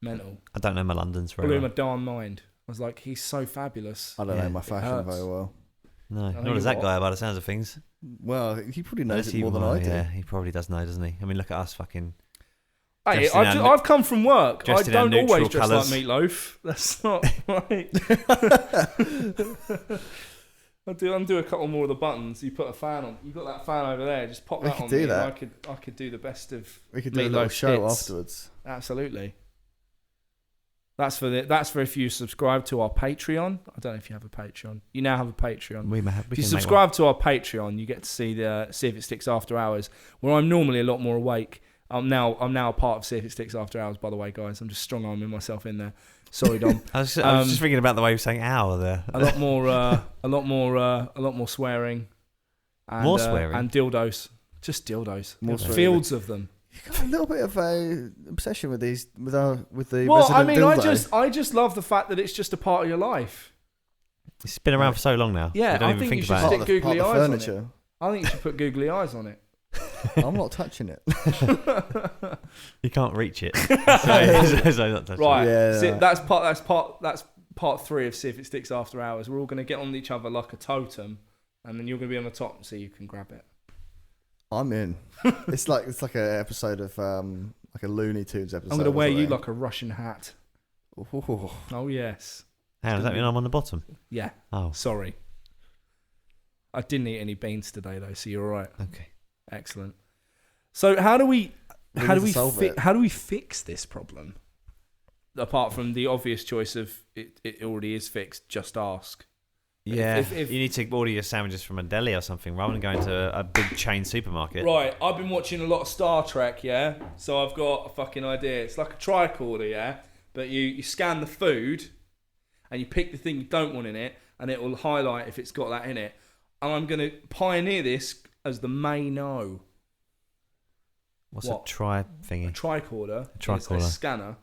Mental. I don't know my London's very Blew my well. darn mind. I was like, he's so fabulous. I don't Yeah. know my It fashion hurts. very well. No, tell nor you does that what. guy by the sounds of things. Well, he probably knows Does it he? more than Well, I do. Yeah, he probably does know, doesn't he? I mean, look at us fucking... Hey, Dressed in I've come from work. I dressed in our don't always neutral dress colours. like meatloaf. That's not right. I'll undo a couple more of the buttons. You put a fan on. You've got that fan over there. Just pop We that could on do me. that. And I could do the best of We could do a little Meatloaf show hits. afterwards. Absolutely. That's for if you subscribe to our Patreon. I don't know if you have a Patreon. You now have a Patreon. We may have... If you subscribe to our Patreon, you get to see See If It Sticks After Hours, where I'm normally a lot more awake. I'm now a part of See If It Sticks After Hours, by the way, guys. I'm just strong arming myself in there. Sorry, Dom. I was just thinking about the way you were saying "ow" there. a lot more swearing. And, More swearing? and dildos. Just dildos. More swearing. Fields of them. You've got a little bit of a obsession with these, with the Well, I resident mean, dildo. I just love the fact that it's just a part of your life. It's been around for so long now. Yeah, we don't I even think think you should about stick it. googly part of eyes the on it. furniture. I think you should put googly eyes on it. I'm not touching it. You can't reach it. so not touch Right. Yeah. See, that's part 3 of See If It Sticks After Hours. We're all going to get on each other like a totem, and then you're going to be on the top so you can grab it. I'm in. It's like an episode of like a Looney Tunes episode. I'm going to wear or you something. like a Russian hat. Ooh. Oh yes. How does that mean I'm on the bottom? Yeah. Oh, Sorry. I didn't eat any beans today though, so you're all right. okay. Excellent. So how do we need to solve it. how do we fix this problem? Apart from the obvious choice of it already is fixed. Just ask. Yeah, If- you need to order your sandwiches from a deli or something rather than going to a big chain supermarket. Right, I've been watching a lot of Star Trek, yeah? So I've got a fucking idea. It's like a tricorder, yeah? But you scan the food and you pick the thing you don't want in it and it will highlight if it's got that in it. And I'm going to pioneer this as the May-no. What's What? a try A thingy? tricorder is a Tricorder. scanner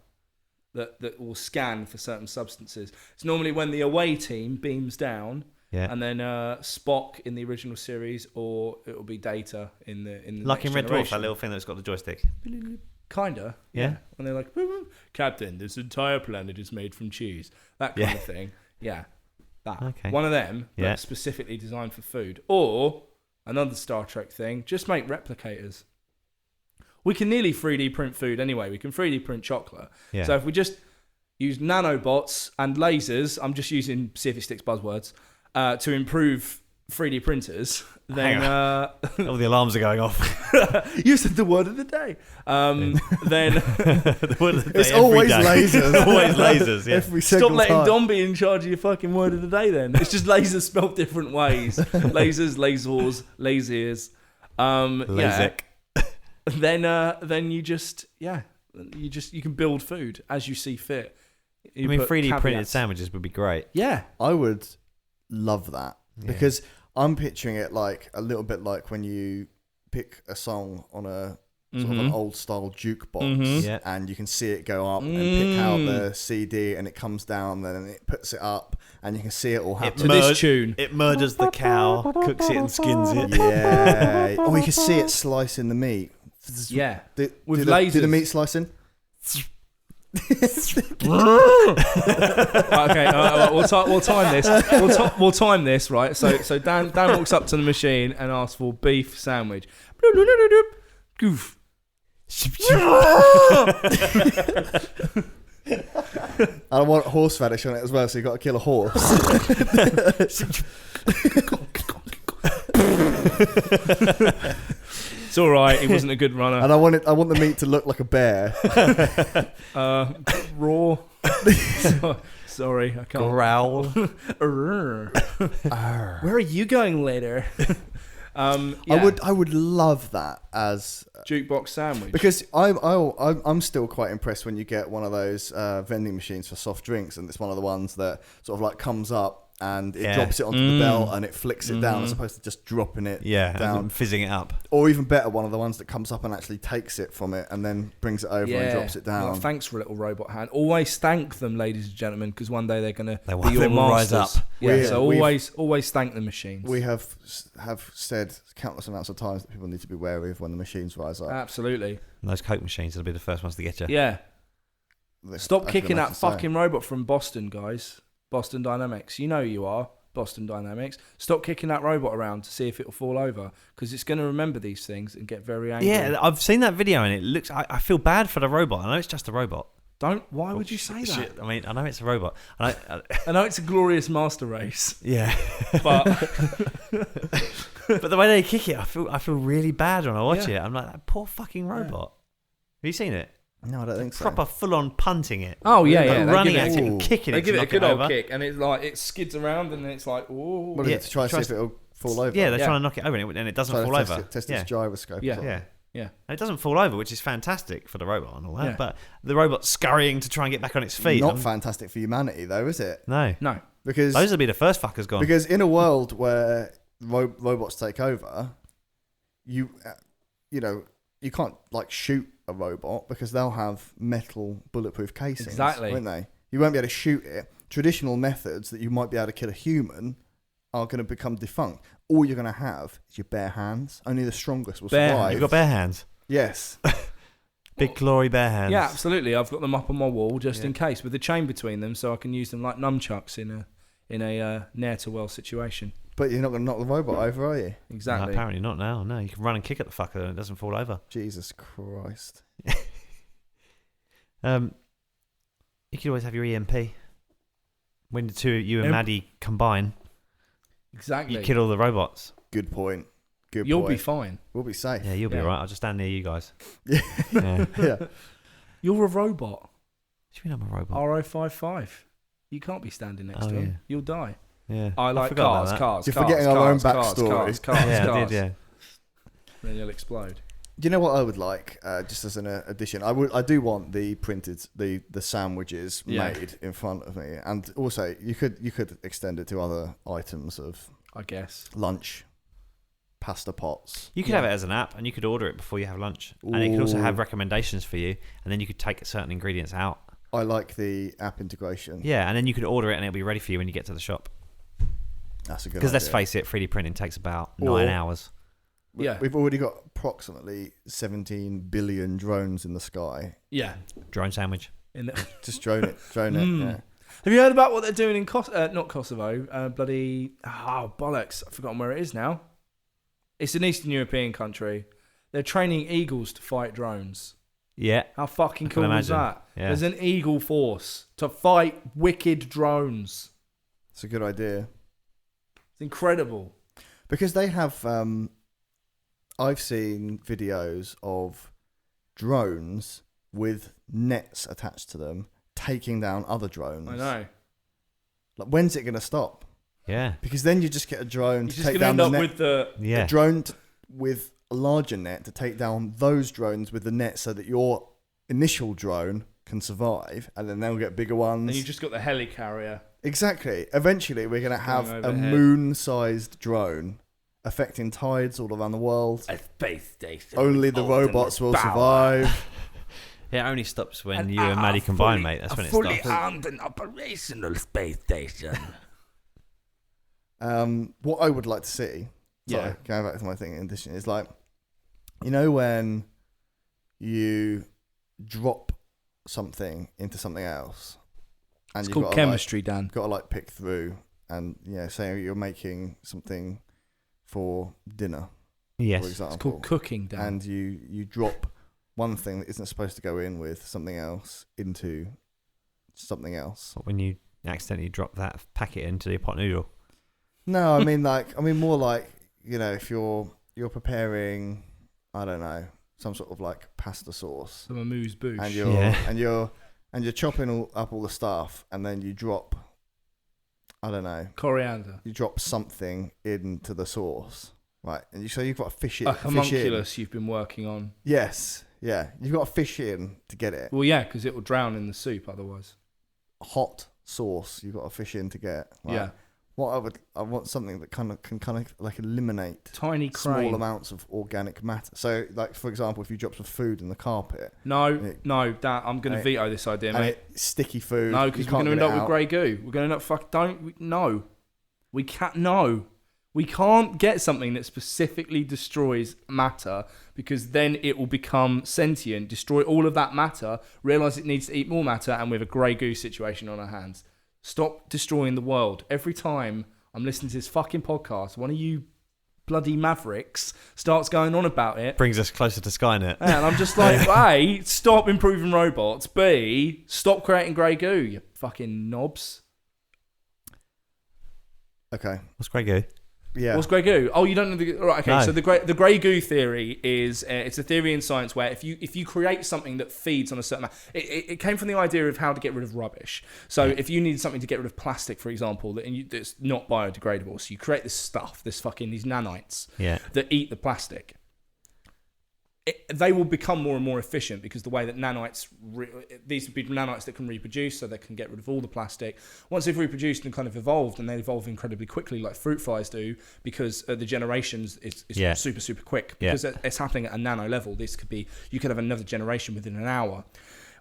that will scan for certain substances. It's normally when the away team beams down Yeah. and then Spock in the original series, or it'll be Data in the Like in Next Red Dwarf, Generation. that little thing that's got the joystick. Kinda, Yeah. And they're like, "Woo, woo, Captain, this entire planet is made from cheese." That kind Yeah. of thing. Yeah, that Okay. one of them, Yeah. but specifically designed for food. Or another Star Trek thing, just make replicators. We can nearly 3D print food anyway. We can 3D print chocolate. Yeah. So if we just use nanobots and lasers, I'm just using See If It Sticks buzzwords, to improve 3D printers, then All the alarms are going off. you said the word of the day. Then The word of the day It's every always day. lasers. Always lasers, yeah. Every stop single letting time. Dom be in charge of your fucking word of the day. Then it's just lasers spelled different ways. Lasers, lasers, lasers. LASIK. Then you can build food as you see fit. I mean, 3D printed caveats. sandwiches would be great. Yeah. I would love that Yeah. because I'm picturing it like a little bit like when you pick a song on a sort of an old style jukebox Mhm. Yeah. and you can see it go up and pick out the CD and it comes down and then it puts it up and you can see it all happen. To this tune. It murders the cow, cooks it and skins it. Yeah. Or you can see it slicing the meat. Yeah. Do With the lasers. meat slicing? we'll time this. We'll time this, right? So Dan walks up to the machine and asks for beef sandwich. Goof. I want horseradish on it as well, so you got to kill a horse. It's all right. He wasn't a good runner. And I want the meat to look like a bear. Raw. Sorry, I can't. Growl. Where are you going later? Yeah. I would love that as Jukebox sandwich. because I'm still quite impressed when you get one of those vending machines for soft drinks, and it's one of the ones that sort of like comes up and it drops it onto the belt and it flicks it down as opposed to just dropping it down, and fizzing it up. or even better, one of the ones that comes up and actually takes it from it and then brings it over and drops it down. Well, thanks for a little robot hand. Always thank them, ladies and gentlemen, because one day they're gonna be will your rise masters. up. Yeah, so always thank the machines. We have said countless amounts of times that people need to be wary of when the machines rise up. Absolutely. And those Coke machines will be the first ones to get you. Yeah. Stop I kicking can that imagine so. fucking robot from Boston, guys. Boston Dynamics. You know you are. Boston Dynamics. Stop kicking that robot around to see if it'll fall over, because it's going to remember these things and get very angry. Yeah, I've seen that video and it looks. I feel bad for the robot. I know it's just a robot. Why would you say that? Shit. I mean, I know it's a robot. I know it's a glorious master race. Yeah, but but the way they kick it, I feel really bad when I watch it. I'm like, that poor fucking robot. Have you seen it? No, I don't think so. Proper full-on punting it. Oh yeah, Like running at it and kicking it. They give to it a knock good old over. kick, and it's like it skids around, and then it's like, oh, What is it, to try and see if it'll fall over? Yeah, they're trying to knock it over, and it doesn't fall over. Test its gyroscope. Yeah. or something. Yeah. And it doesn't fall over, which is fantastic for the robot and all that. Yeah. But the robot scurrying to try and get back on its feet. Not fantastic for humanity, though, is it? No. Because Those will be the first fuckers gone. Because in a world where robots take over, you can't like shoot a robot because they'll have metal bulletproof casings, won't they? You won't be able to shoot it. Traditional methods that you might be able to kill a human are going to become defunct. All you're going to have is your bare hands. Only the strongest will survive. You've got bare hands. Yes. Big glory bare hands. Yeah, absolutely. I've got them up on my wall just in case, with a chain between them, so I can use them like nunchucks in a ne'er to well situation. But you're not going to knock the robot over, are you? Exactly. No, apparently not now. No, you can run and kick at the fucker and it doesn't fall over. Jesus Christ. You could always have your EMP. When the two, you and Maddie combine, Exactly. you kill all the robots. Good point. You'll be fine. We'll be safe. Yeah, you'll be Yeah. alright. I'll just stand near you guys. Yeah. Yeah. Yeah. You're a robot. What do you mean I'm a robot? R055. You can't be standing next to him. Yeah. You'll die. Yeah. I like forgot about cars. You're forgetting our own cars, backstory. Cars. Yeah, I did, yeah. Then you'll explode. Do you know what I would like, just as an addition? I do want the printed the sandwiches made in front of me, and also you could extend it to other items of, I guess, lunch, pasta pots. You could have it as an app, and you could order it before you have lunch, and it could also have recommendations for you, and then you could take certain ingredients out. I like the app integration. Yeah, and then you could order it, and it'll be ready for you when you get to the shop. That's a good idea. Because let's face it, 3D printing takes about 9 hours. We've already got approximately 17 billion drones in the sky. Yeah. Drone sandwich. Just drone it. Yeah. Have you heard about what they're doing in not Kosovo? Bollocks! I've forgotten where it is now. It's an Eastern European country. They're training eagles to fight drones. Yeah. How fucking cool is that? Yeah. There's an eagle force to fight wicked drones. It's a good idea. It's incredible. Because they have, I've seen videos of drones with nets attached to them taking down other drones. I know. Like, when's it going to stop? Yeah. Because then you just get a drone You're to just take going down to end the up net. with the... A drone with a larger net to take down those drones with the net so that your initial drone can survive, and then they'll get bigger ones. And you just got the helicarrier. Exactly. Eventually, we're going to have a overhead. moon-sized drone affecting tides all around the world. A space station. Only the robots will survive. It only stops when you and Maddie combine, mate. That's when it stops. Fully armed and operational space station. What I would like to see, sorry, going back to my thing in addition, is like, you know when you drop something into something else, and It's you've called got chemistry, Dan. got to like pick through, and say you're making something for dinner, Yes. for example. It's called cooking, Dan. And you drop one thing that isn't supposed to go in with something else into something else. When you accidentally drop that packet into your pot noodle. No, I mean more like, if you're preparing, I don't know, some sort of like pasta sauce, Some amuse bouche. and you're chopping up all the stuff, and then you drop, I don't know, Coriander. you drop something into the sauce, right? And so you've got to fish it. A fish in. homunculus you've been working on. Yes, yeah, you've got to fish in to get it. Well, yeah, because it will drown in the soup otherwise. Hot sauce you've got to fish in to get. Right? Yeah. I want something that can like eliminate Tiny small crane. amounts of organic matter. So, like for example, if you drop some food in the carpet, No, Dan, I'm going to veto this idea, and mate. it's sticky food. No, because you we're can't going to get end it up with out. grey goo. We're going to end up no. We can't. No, we can't get something that specifically destroys matter, because then it will become sentient, destroy all of that matter, realise it needs to eat more matter, and we have a grey goo situation on our hands. Stop destroying the world. Every time I'm listening to this fucking podcast, one of you bloody mavericks starts going on about it. Brings us closer to Skynet. And I'm just like, A, stop improving robots. B, stop creating grey goo, you fucking knobs. Okay. What's Grey Goo? Yeah. What's grey goo? Oh, you don't know the right? Okay, No. so the grey goo theory is it's a theory in science where if you create something that feeds on a certain amount, it came from the idea of how to get rid of rubbish. So if you need something to get rid of plastic, for example, that's not biodegradable, so you create this stuff, these nanites that eat the plastic. They will become more and more efficient, because the way that nanites, these would be nanites that can reproduce, so they can get rid of all the plastic. Once they've reproduced and kind of evolved, and they evolve incredibly quickly, like fruit flies do, because the generations is super, super quick. Because it's happening at a nano level. You could have another generation within an hour.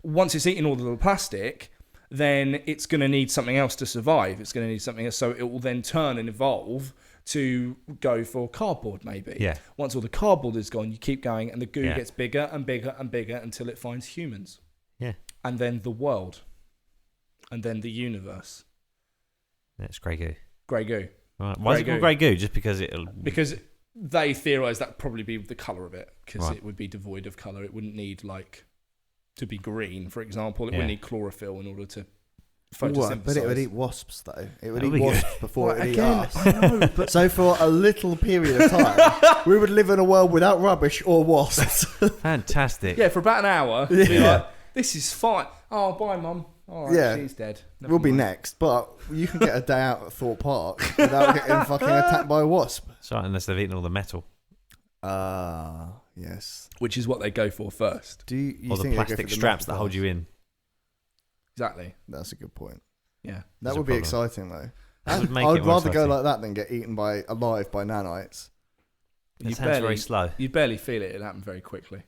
Once it's eaten all the little plastic, then it's going to need something else to survive. It's going to need something else. So it will then turn and evolve to go for cardboard, maybe. Yeah. Once all the cardboard is gone, you keep going, and the goo gets bigger and bigger and bigger until it finds humans. Yeah. And then the world. And then the universe. That's Grey Goo. Grey goo. Right. Why is it called Grey Goo? Just because it'll... Because they theorise that'd probably be the colour of it, because Right. it would be devoid of colour. It wouldn't need, to be green, for example. It wouldn't need chlorophyll in order to photosynthesize. But it would eat wasps, though. It would That'd eat be wasps good. before it would eat again, us. I know, but So for a little period of time, we would live in a world without rubbish or wasps. Fantastic. yeah, for about an hour, be like, this is fine. Oh, bye, Mum. All right, Yeah. she's dead. Never We'll be mind. next, but you can get a day out at Thorpe Park without getting fucking attacked by a wasp. So unless they've eaten all the metal. Yes. Which is what they go for first. Do you Or the think they go plastic for the straps metal that hold parts? you in. Exactly. That's a good point. Yeah. That That's a would be problem. exciting, though. That would make I it would more rather go exciting. like that than get eaten alive by nanites. It sounds very slow. You'd barely feel it. It'd happen very quickly.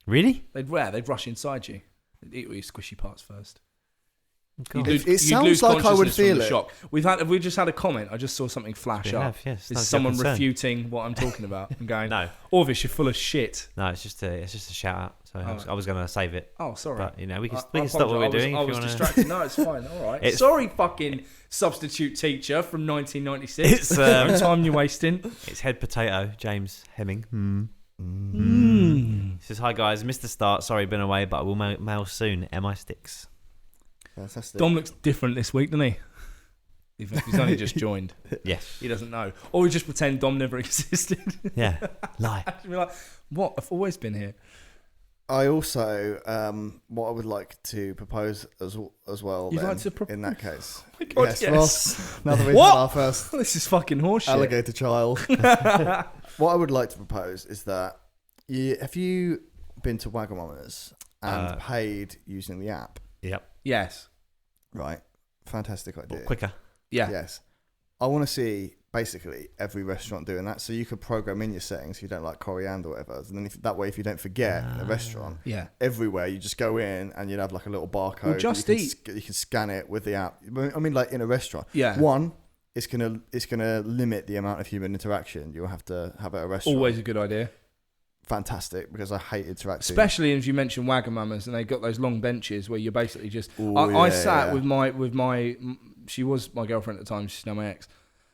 Really? They'd rush inside you. They'd eat all your squishy parts first. God. It sounds like I would consciousness from feel the it. shock. We just had a comment. I just saw something flash We up. have, yes. Is That's someone your concern. refuting what I'm talking about and going, No. Orvis, you're full of shit. No, it's just a shout out. So I was going to save it. Oh, sorry. But, we can I stop what we're apologise. doing I if you was want to. distracted. No, it's fine. All right. It's- Sorry, fucking substitute teacher from 1996. It's, No time you're wasting. It's head potato, James Hemming. Mm. He says, hi guys, missed the start. Sorry, been away, but I will mail soon. MI sticks. Fantastic. Dom looks different this week, doesn't he? He's only just joined. Yes. He doesn't know. Or we just pretend Dom never existed. Yeah. Lie. Be like, what? I've always been here. I also, what I would like to propose as well. You'd then, like to in that case, Oh my God, yes, yes. Ross. Now that we've What? had our first This is fucking horseshit. alligator child, what I would like to propose is that have you been to Wagamama's and paid using the app? Yep. Yes. Right, fantastic idea. But quicker. Yeah. Yes, I want to see basically every restaurant doing that. So you could program in your settings if you don't like coriander or whatever. And then that way, if you don't forget in a restaurant, Yeah. everywhere you just go in and you'd have like a little barcode. Well, Just you can Eat. you can scan it with the app. I mean, like in a restaurant. Yeah. One, it's gonna limit the amount of human interaction you'll have to have at a restaurant. Always a good idea. fantastic because I hate interacting. Especially as you mentioned Wagamamas, and they got those long benches where you're basically just. Ooh, I sat with my. She was my girlfriend at the time. She's now my ex.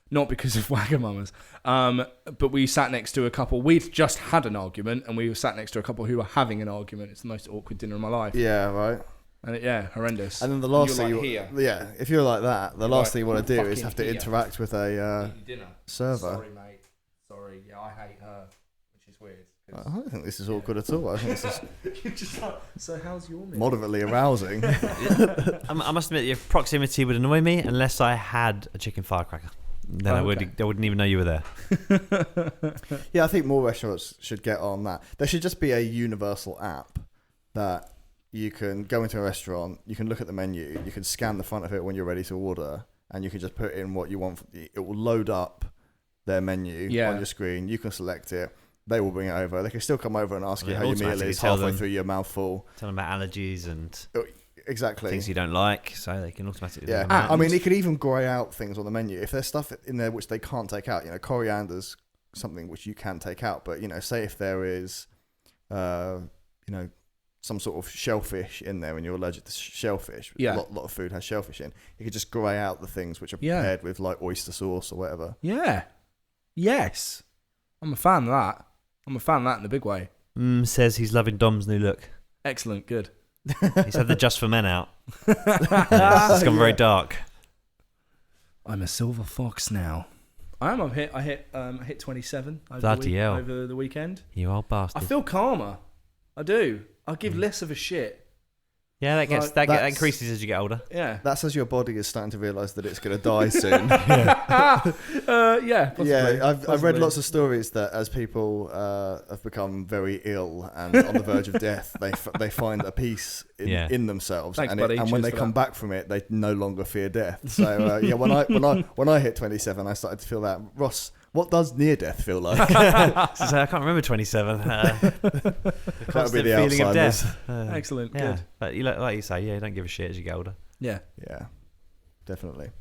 Not because of Wagamamas, but we sat next to a couple. We'd just had an argument, and we were sat next to a couple who were having an argument. It's the most awkward dinner of my life. Yeah, right. And horrendous. And then the last thing if you're like that, the last thing you want to do is have to interact with a server. Sorry, mate. Sorry. Yeah, I hate her, which is weird. I don't think this is awkward at all. I think this is You're just like, so how's your meal? moderately arousing. I must admit, your proximity would annoy me unless I had a chicken firecracker. Then I wouldn't even know you were there. Yeah, I think more restaurants should get on that. There should just be a universal app that you can go into a restaurant, you can look at the menu, you can scan the front of it when you're ready to order, and you can just put in what you want. It will load up their menu on your screen. You can select it. They will bring it over. They can still come over and ask you how your meal is halfway through your mouthful. Tell them about allergies and exactly things you don't like, so they can automatically. Yeah, I mean, it could even grey out things on the menu if there's stuff in there which they can't take out. Coriander's something which you can take out, but say if there is, some sort of shellfish in there and you're allergic to shellfish. A lot of food has shellfish in. You could just grey out the things which are prepared with like oyster sauce or whatever. Yeah. Yes. I'm a fan of that. I'm a fan of that in a big way. Says he's loving Dom's new look. Excellent. Good. He's had the Just for Men out. It's gone very dark. I'm a silver fox now. I am. I hit 27 over the weekend. You old bastard. I feel calmer. I do. I give less of a shit. Yeah, that increases as you get older. Yeah. That says your body is starting to realise that it's going to die soon. Possibly. I've read lots of stories that as people have become very ill and on the verge of death, they find a peace in themselves. Thanks, and buddy. And when they come back from it, they no longer fear death. So when I hit 27, I started to feel that. Ross, what does near death feel like? I can't remember 27. That would be the feeling of Alzheimer's. death. Excellent. Yeah. Good. But like you say, you don't give a shit as you get older. Yeah. Yeah, definitely.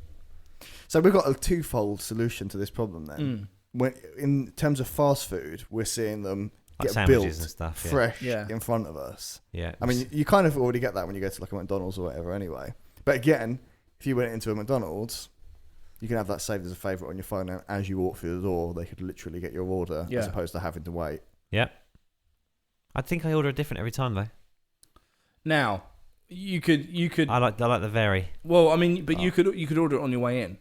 So we've got a twofold solution to this problem then. When in terms of fast food, we're seeing them Like get built and stuff, fresh in front of us. Yeah. I mean, you kind of already get that when you go to like a McDonald's or whatever anyway. But again, if you went into a McDonald's, you can have that saved as a favourite on your phone, and as you walk through the door, they could literally get your order as opposed to having to wait. Yeah. I think I order different every time though. Now, you could. I like the vary. Well, I mean, but you could order it on your way in,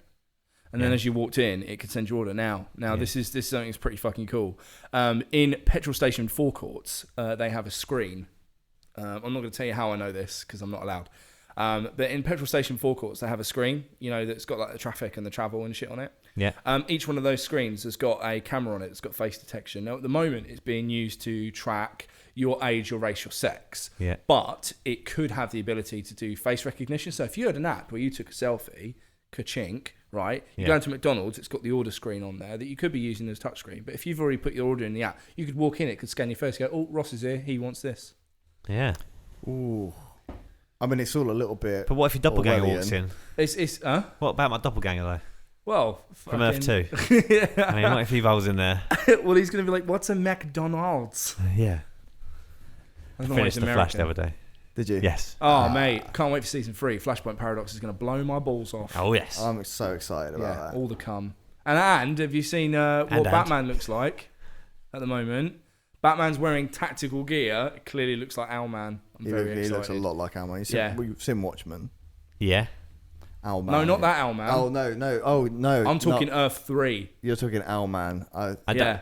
and then as you walked in, it could send your order. Now, this is something that's pretty fucking cool. In petrol station forecourts, they have a screen. I'm not going to tell you how I know this because I'm not allowed. But in petrol station forecourts, they have a screen, that's got like the traffic and the travel and shit on it. Yeah. Each one of those screens has got a camera on it. It's got face detection. Now, at the moment, it's being used to track your age, your race, your sex. Yeah. But it could have the ability to do face recognition. So if you had an app where you took a selfie, ka-chink, right? You go into McDonald's, it's got the order screen on there that you could be using as touchscreen. But if you've already put your order in the app, you could walk in, it could scan your face, go, oh, Ross is here, he wants this. Yeah. Ooh. I mean, it's all a little bit. But what if your doppelganger walks in? What about my doppelganger though? Well, from Earth 2. I mean, what if he rolls in there? Well, he's going to be like, what's a McDonald's? Yeah. I finished the Flash the other day. Did you? Yes. Oh, mate. Can't wait for season 3. Flashpoint Paradox is going to blow my balls off. Oh, yes. I'm so excited about that. All the cum. And have you seen Batman looks like at the moment? Batman's wearing tactical gear. It clearly looks like Owlman. I'm very excited. He looks a lot like Owlman. We've seen Watchmen. Yeah. Owlman. No, not that Owlman. Oh, no. Oh, no. I'm talking Earth 3. You're talking Owlman. I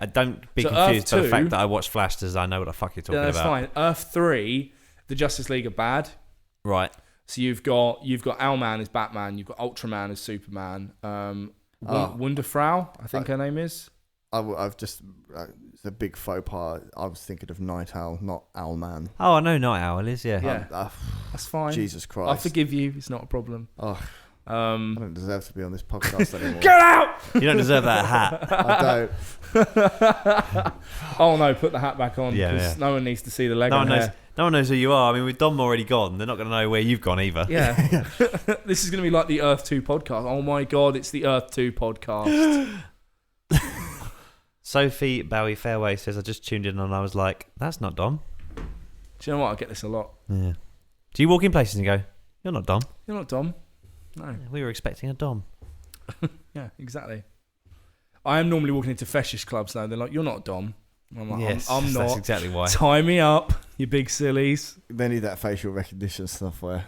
don't be confused by the fact that I watch Flash as I know what the fuck you're talking about. That's fine. Earth 3, the Justice League are bad. Right. So you've got Owlman as Batman. You've got Ultraman as Superman. Wonderfrau, I think her name is. I've just... it's a big faux pas. I was thinking of Night Owl, not Owlman. Oh, I know Night Owl is, yeah. That's fine. Jesus Christ. I forgive you. It's not a problem. I don't deserve to be on this podcast anymore. Get out! You don't deserve that hat. I don't. Oh, no, put the hat back on because no one needs to see the leg on hair. No one knows who you are. I mean, with Dom already gone, they're not going to know where you've gone either. Yeah. This is going to be like the Earth 2 podcast. Oh, my God, it's the Earth 2 podcast. Sophie Bowie Fairway says, I just tuned in and I was like, that's not Dom. Do you know what? I get this a lot. Yeah. Do you walk in places and go, you're not Dom? You're not Dom. No. We were expecting a Dom. Yeah, exactly. I am normally walking into fetish clubs now. They're like, you're not Dom. I'm like, Yes, I'm not. that's exactly why. Tie me up, you big sillies. They need that facial recognition software.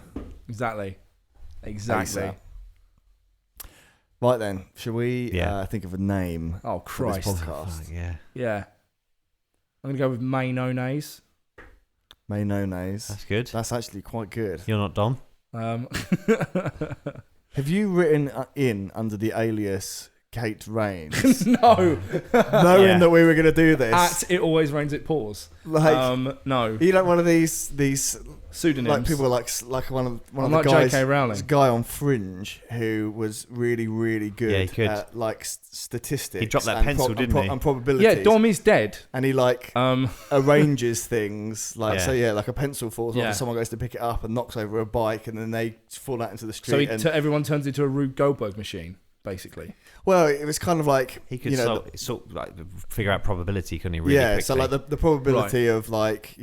Exactly. ASAP. Right then, shall we think of a name Oh, for this Christ. podcast? Yeah. I'm going to go with May-no-nnaise. May-no-nnaise. That's good. That's actually quite good. You're not Dom? Have you written in under the alias Kate Rains? No. Knowing that we were going to do this. At It Always Rains, It Pours. Like, No. you like one of these Pseudonyms. like people like one of I'm the like guys. J.K. Rowling. This guy on Fringe who was really, really good Yeah, he could. at like statistics. He dropped that and pencil, didn't he? And probabilities. Yeah, Dom is dead. And he like arranges things like like a pencil falls off Yeah. and someone goes to pick it up and knocks over a bike and then they fall out into the So street. everyone turns into a Rube Goldberg machine, basically. Well, it was kind of like He could sort like figure out probability, couldn't he? Really yeah, quickly? so like the probability of like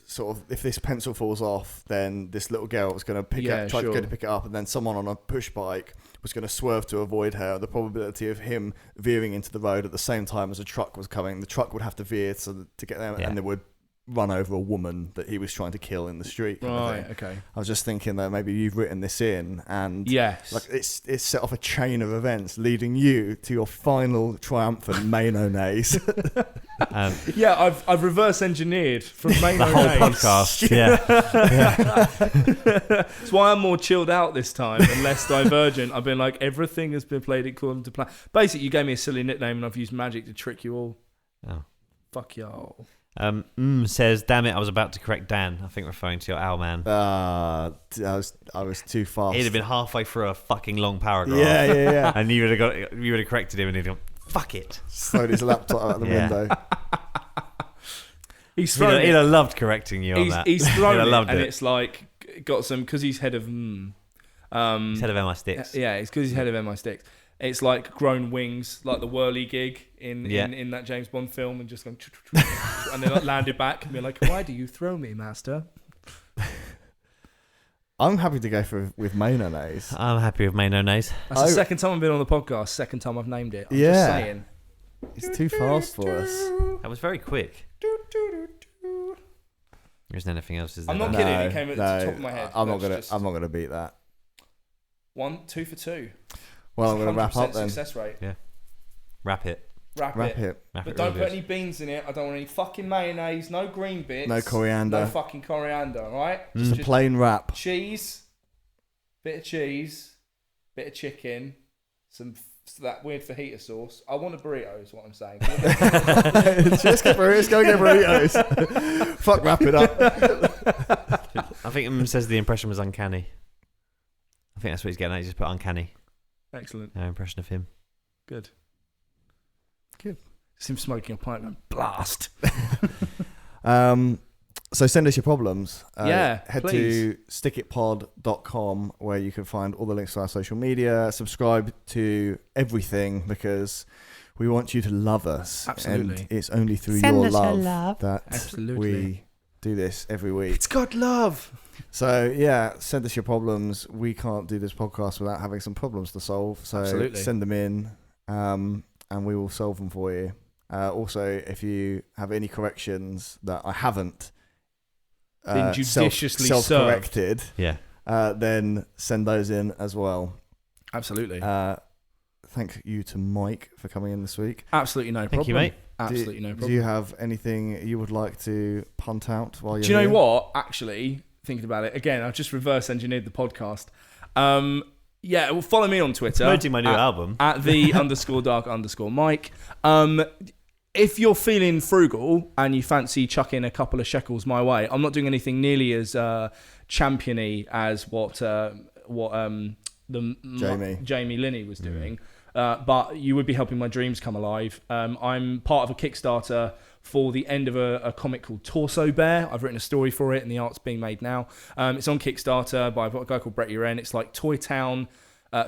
sort of if this pencil falls off, then this little girl was going to try to go to pick it up, and then someone on a push bike was going to swerve to avoid her. The probability of him veering into the road at the same time as a truck was coming, the truck would have to veer to get there, and they would run over a woman that he was trying to kill in the street. Right, okay. I was just thinking that maybe you've written this in, and yes, like it's set off a chain of events leading you to your final triumphant May-no-nnaise. Yeah, I've reverse engineered from the May-no-nnaise. whole podcast. Yeah. That's why I'm more chilled out this time and less divergent. I've been like, everything has been played according to plan. Basically, you gave me a silly nickname and I've used magic to trick you all. Oh. Fuck y'all. Says, damn it, I was about to correct Dan. I think referring to your owl man. I was too fast. He'd have been halfway through a fucking long paragraph. Yeah. And you would have corrected him, and he'd gone, "Fuck it." Thrown his laptop out the window. He's thrown He'd have loved correcting you on that. He's thrown loved and it. it's like got some because he's head of. He's head of MI6. Yeah, it's because he's head of MI6. It's like grown wings, like the whirly gig in that James Bond film, and just going, and then like landed back and be like, "Why do you throw me, master?" I'm happy to go with May-no-nnaise. I'm happy with May-no-nnaise. That's the second time I've been on the podcast. Second time I've named it. I'm just saying. It's too fast for us. That was very quick. There isn't anything else, is there? I'm not kidding. It came at the top of my head. I'm not gonna beat that. 2 for 2. Well, I'm gonna wrap up then. Success rate. Yeah. Wrap it. Wrap it. it. But don't put any beans in it. I don't want any fucking mayonnaise. No green bits. No coriander. No fucking coriander. All right. Just a plain wrap. Cheese. Bit of cheese. Bit of chicken. That weird fajita sauce. I want a burrito. Is what I'm saying. Just get burritos. Go get burritos. Fuck, wrap it up. I think says the impression was uncanny. I think that's what he's getting at. He just put uncanny. Excellent. No impression of him. Good. Just him smoking a pipe and blast. So send us your problems. Head please. to stickitpod.com where you can find all the links to our social media. Subscribe to everything because we want you to love us. Absolutely. And it's only through your love that we do this every week. It's got love. So send us your problems. We can't do this podcast without having some problems to solve. So send them in and we will solve them for you. Also, if you have any corrections that I haven't been judiciously self-corrected, yeah, then send those in as well. Absolutely. Thank you to Mike for coming in this week. Absolutely no problem. Thank you, mate. Absolutely no problem. Do you have anything you would like to punt out while you're Do you know here? what? Actually, thinking about it again, I've just reverse engineered the podcast. Well, follow me on Twitter. Promoting my new album at the _dark_Mike. If you're feeling frugal and you fancy chucking a couple of shekels my way, I'm not doing anything nearly as championy as what Jamie Linney was doing. But you would be helping my dreams come alive. I'm part of a Kickstarter for the end of a comic called Torso Bear. I've written a story for it and the art's being made now. It's on Kickstarter by a guy called Brett Uren. It's like Toy Town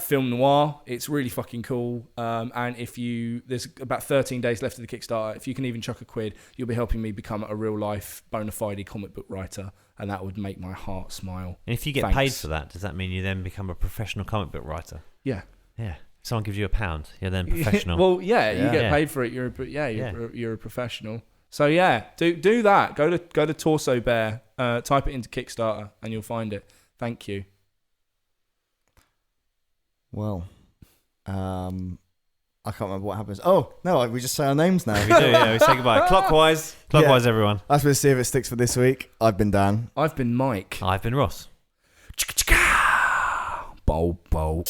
film noir. It's really fucking cool. And there's about 13 days left of the Kickstarter. If you can even chuck a quid, you'll be helping me become a real life bona fide comic book writer, and that would make my heart smile. And if you get paid for that, does that mean you then become a professional comic book writer? Yeah. Yeah. If someone gives you £1, you're then professional. Well, yeah, you get paid for it. You're a professional. So yeah, do that. Go to Torso Bear, type it into Kickstarter, and you'll find it. Thank you. Well, I can't remember what happens. Oh no, we just say our names now. We do. Yeah, we say goodbye. Clockwise, everyone. As we'll see if it sticks for this week. I've been Dan. I've been Mike. I've been Ross. Bow bow.